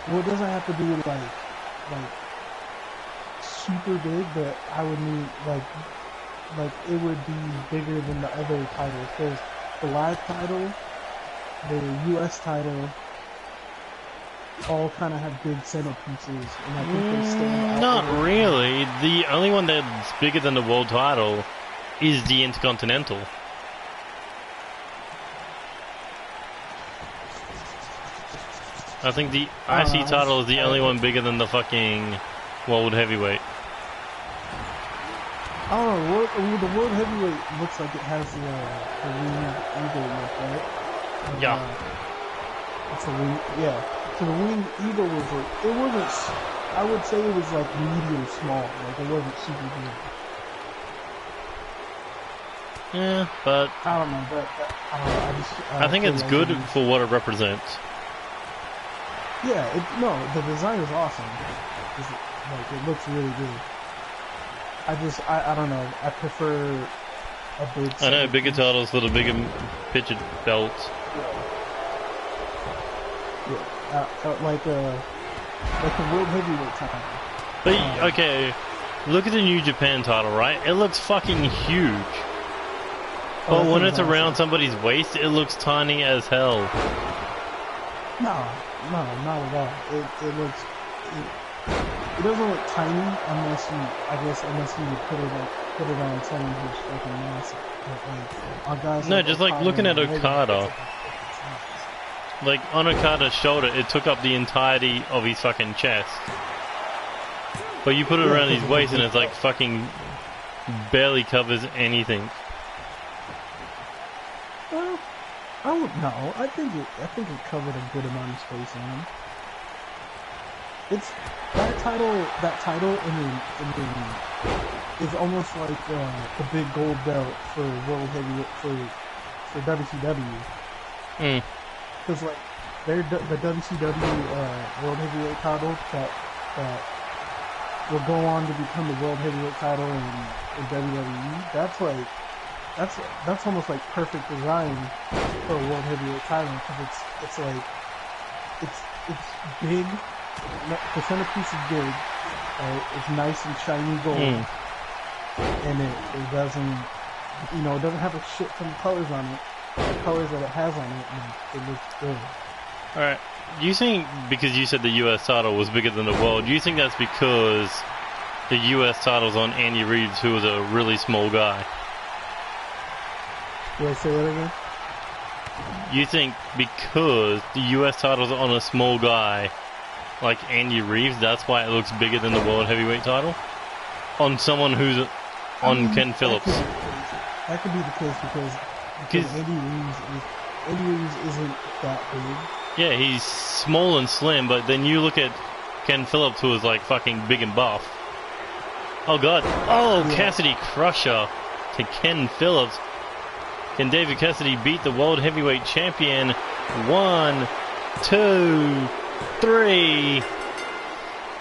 [SPEAKER 2] Well, it doesn't have to be like super big, but I would need like it would be bigger than the other titles because the live title, the U.S. title, all kind of have big centerpieces, and I think they stand out.
[SPEAKER 1] Not really. The only one that's bigger than the world title is the Intercontinental. I think the IC title is the only one bigger than the fucking World Heavyweight.
[SPEAKER 2] I don't know. The World Heavyweight looks like it has the winged eagle look, right?
[SPEAKER 1] Yeah.
[SPEAKER 2] It's a wing. Yeah. So the winged eagle was like, it wasn't. I would say it was like medium small. Like it wasn't super big.
[SPEAKER 1] Yeah, but
[SPEAKER 2] I don't know. I don't know.
[SPEAKER 1] I think it's good for what it represents.
[SPEAKER 2] Yeah, no, the design is awesome. Like, it looks really good. I don't know. I prefer a big.
[SPEAKER 1] I know bigger titles for the bigger pictured belts.
[SPEAKER 2] Yeah, like the World Heavyweight title.
[SPEAKER 1] But okay, look at the New Japan title, right? It looks fucking huge. But when it's around somebody's waist, it looks tiny as hell.
[SPEAKER 2] No, not at all. It looks. It doesn't look tiny unless you put it on someone who's fucking massive. Like, on guys
[SPEAKER 1] No,
[SPEAKER 2] like
[SPEAKER 1] just like looking at Okada. Like on Okada's shoulder, it took up the entirety of his fucking chest. But you put it around his waist, and it's like fucking barely covers anything.
[SPEAKER 2] Well, I don't know. I think it covered a good amount of space on him. It's that title is almost like the big gold belt for World Heavyweight for WCW. Because like the WCW World Heavyweight title that will go on to become the World Heavyweight title in WWE. That's almost like perfect design for a World Heavyweight title because it's like it's big. The centerpiece is big. It's nice and shiny gold, and it doesn't, it doesn't have a shit ton of colors on it. The colors that it has on it, and it looks good.
[SPEAKER 1] All right. Do you think, because you said the U.S. title was bigger than the world, do you think that's because the U.S. title's on Andy Reeves, who was a really small guy?
[SPEAKER 2] Did I say that again?
[SPEAKER 1] You think because the U.S. title's on a small guy like Andy Reeves, that's why it looks bigger than the World Heavyweight title? On someone who's on Ken Phillips.
[SPEAKER 2] That could be the case because Andy Reeves isn't that big.
[SPEAKER 1] Yeah, he's small and slim, but then you look at Ken Phillips, who is like fucking big and buff. Oh god. Oh, yeah. Cassidy Crusher to Ken Phillips. Can David Cassidy beat the World Heavyweight Champion? 1, 2, 3.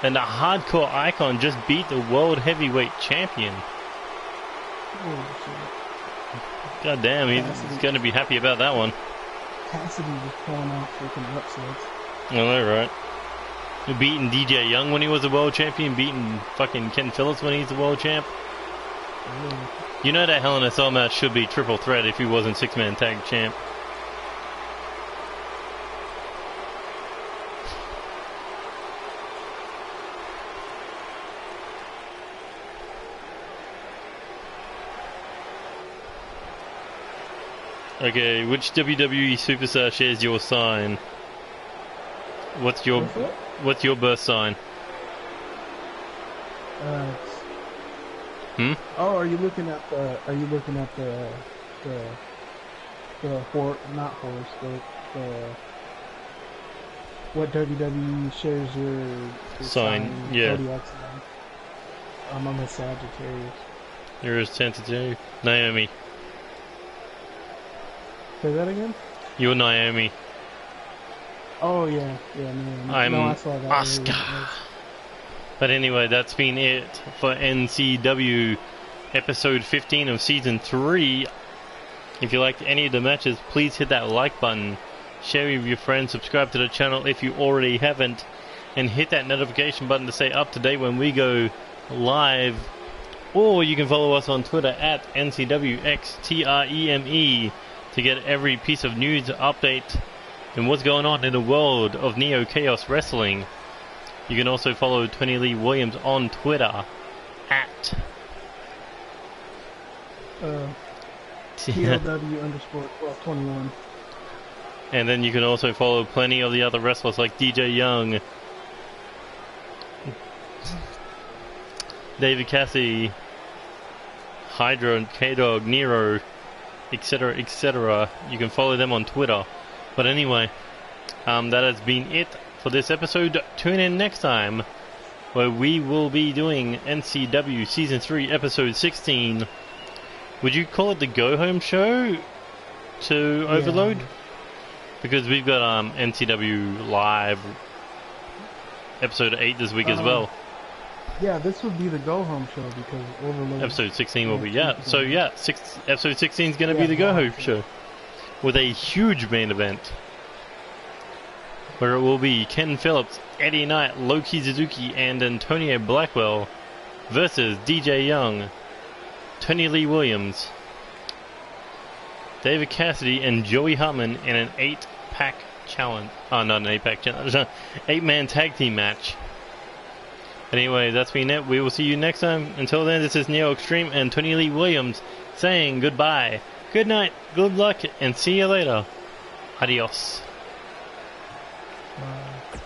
[SPEAKER 1] And the Hardcore Icon just beat the World Heavyweight Champion. God damn, he's going to be happy about that one.
[SPEAKER 2] Cassidy was pulling out freaking upsets.
[SPEAKER 1] I know, right? Beating DJ Young when he was the world champion, beating fucking Ken Phillips when he's the world champ. You know that Hell in a Cell match should be triple threat if he wasn't six-man tag champ. Okay, which WWE superstar shares your sign? What's your birth sign?
[SPEAKER 2] Oh, are you looking at the not horse, the what WWE shares your
[SPEAKER 1] sign? Yeah.
[SPEAKER 2] Zodiac sign? I'm a Sagittarius.
[SPEAKER 1] You're a Sagittarius. Naomi.
[SPEAKER 2] Say that again?
[SPEAKER 1] You're Naomi.
[SPEAKER 2] Oh yeah, Naomi.
[SPEAKER 1] I'm
[SPEAKER 2] I saw that.
[SPEAKER 1] Asuka. But anyway, that's been it for NCW episode 15 of season 3. If you liked any of the matches, please hit that like button, share with your friends, subscribe to the channel if you already haven't, and hit that notification button to stay up to date when we go live. Or you can follow us on Twitter at NCW S3 to get every piece of news update and what's going on in the world of Neo Chaos Wrestling. You can also follow Tony Lee Williams on Twitter at
[SPEAKER 2] TLW_1221.
[SPEAKER 1] And then you can also follow plenty of the other wrestlers like DJ Young, David Cassidy, Hydra, K-Dog, Nero, etc., etc. You can follow them on Twitter. But anyway, that has been it for this episode. Tune in next time, where we will be doing NCW Season 3, Episode 16. Would you call it the go-home show to Overload? Because we've got NCW Live Episode 8 this week as well.
[SPEAKER 2] Yeah, this would be the go-home show because Overload...
[SPEAKER 1] Episode 16 will be, So Episode 16 is going to be the go-home show. With a huge main event. Where it will be Ken Phillips, Eddie Knight, Loki Suzuki, and Antonio Blackwell versus DJ Young, Tony Lee Williams, David Cassidy, and Joey Hartman in an 8-pack challenge. Oh, not an 8-pack challenge. 8-man tag team match. Anyway, that's been it. We will see you next time. Until then, this is Neo Extreme and Tony Lee Williams saying goodbye. Good night, good luck, and see you later. Adios.
[SPEAKER 2] Bye.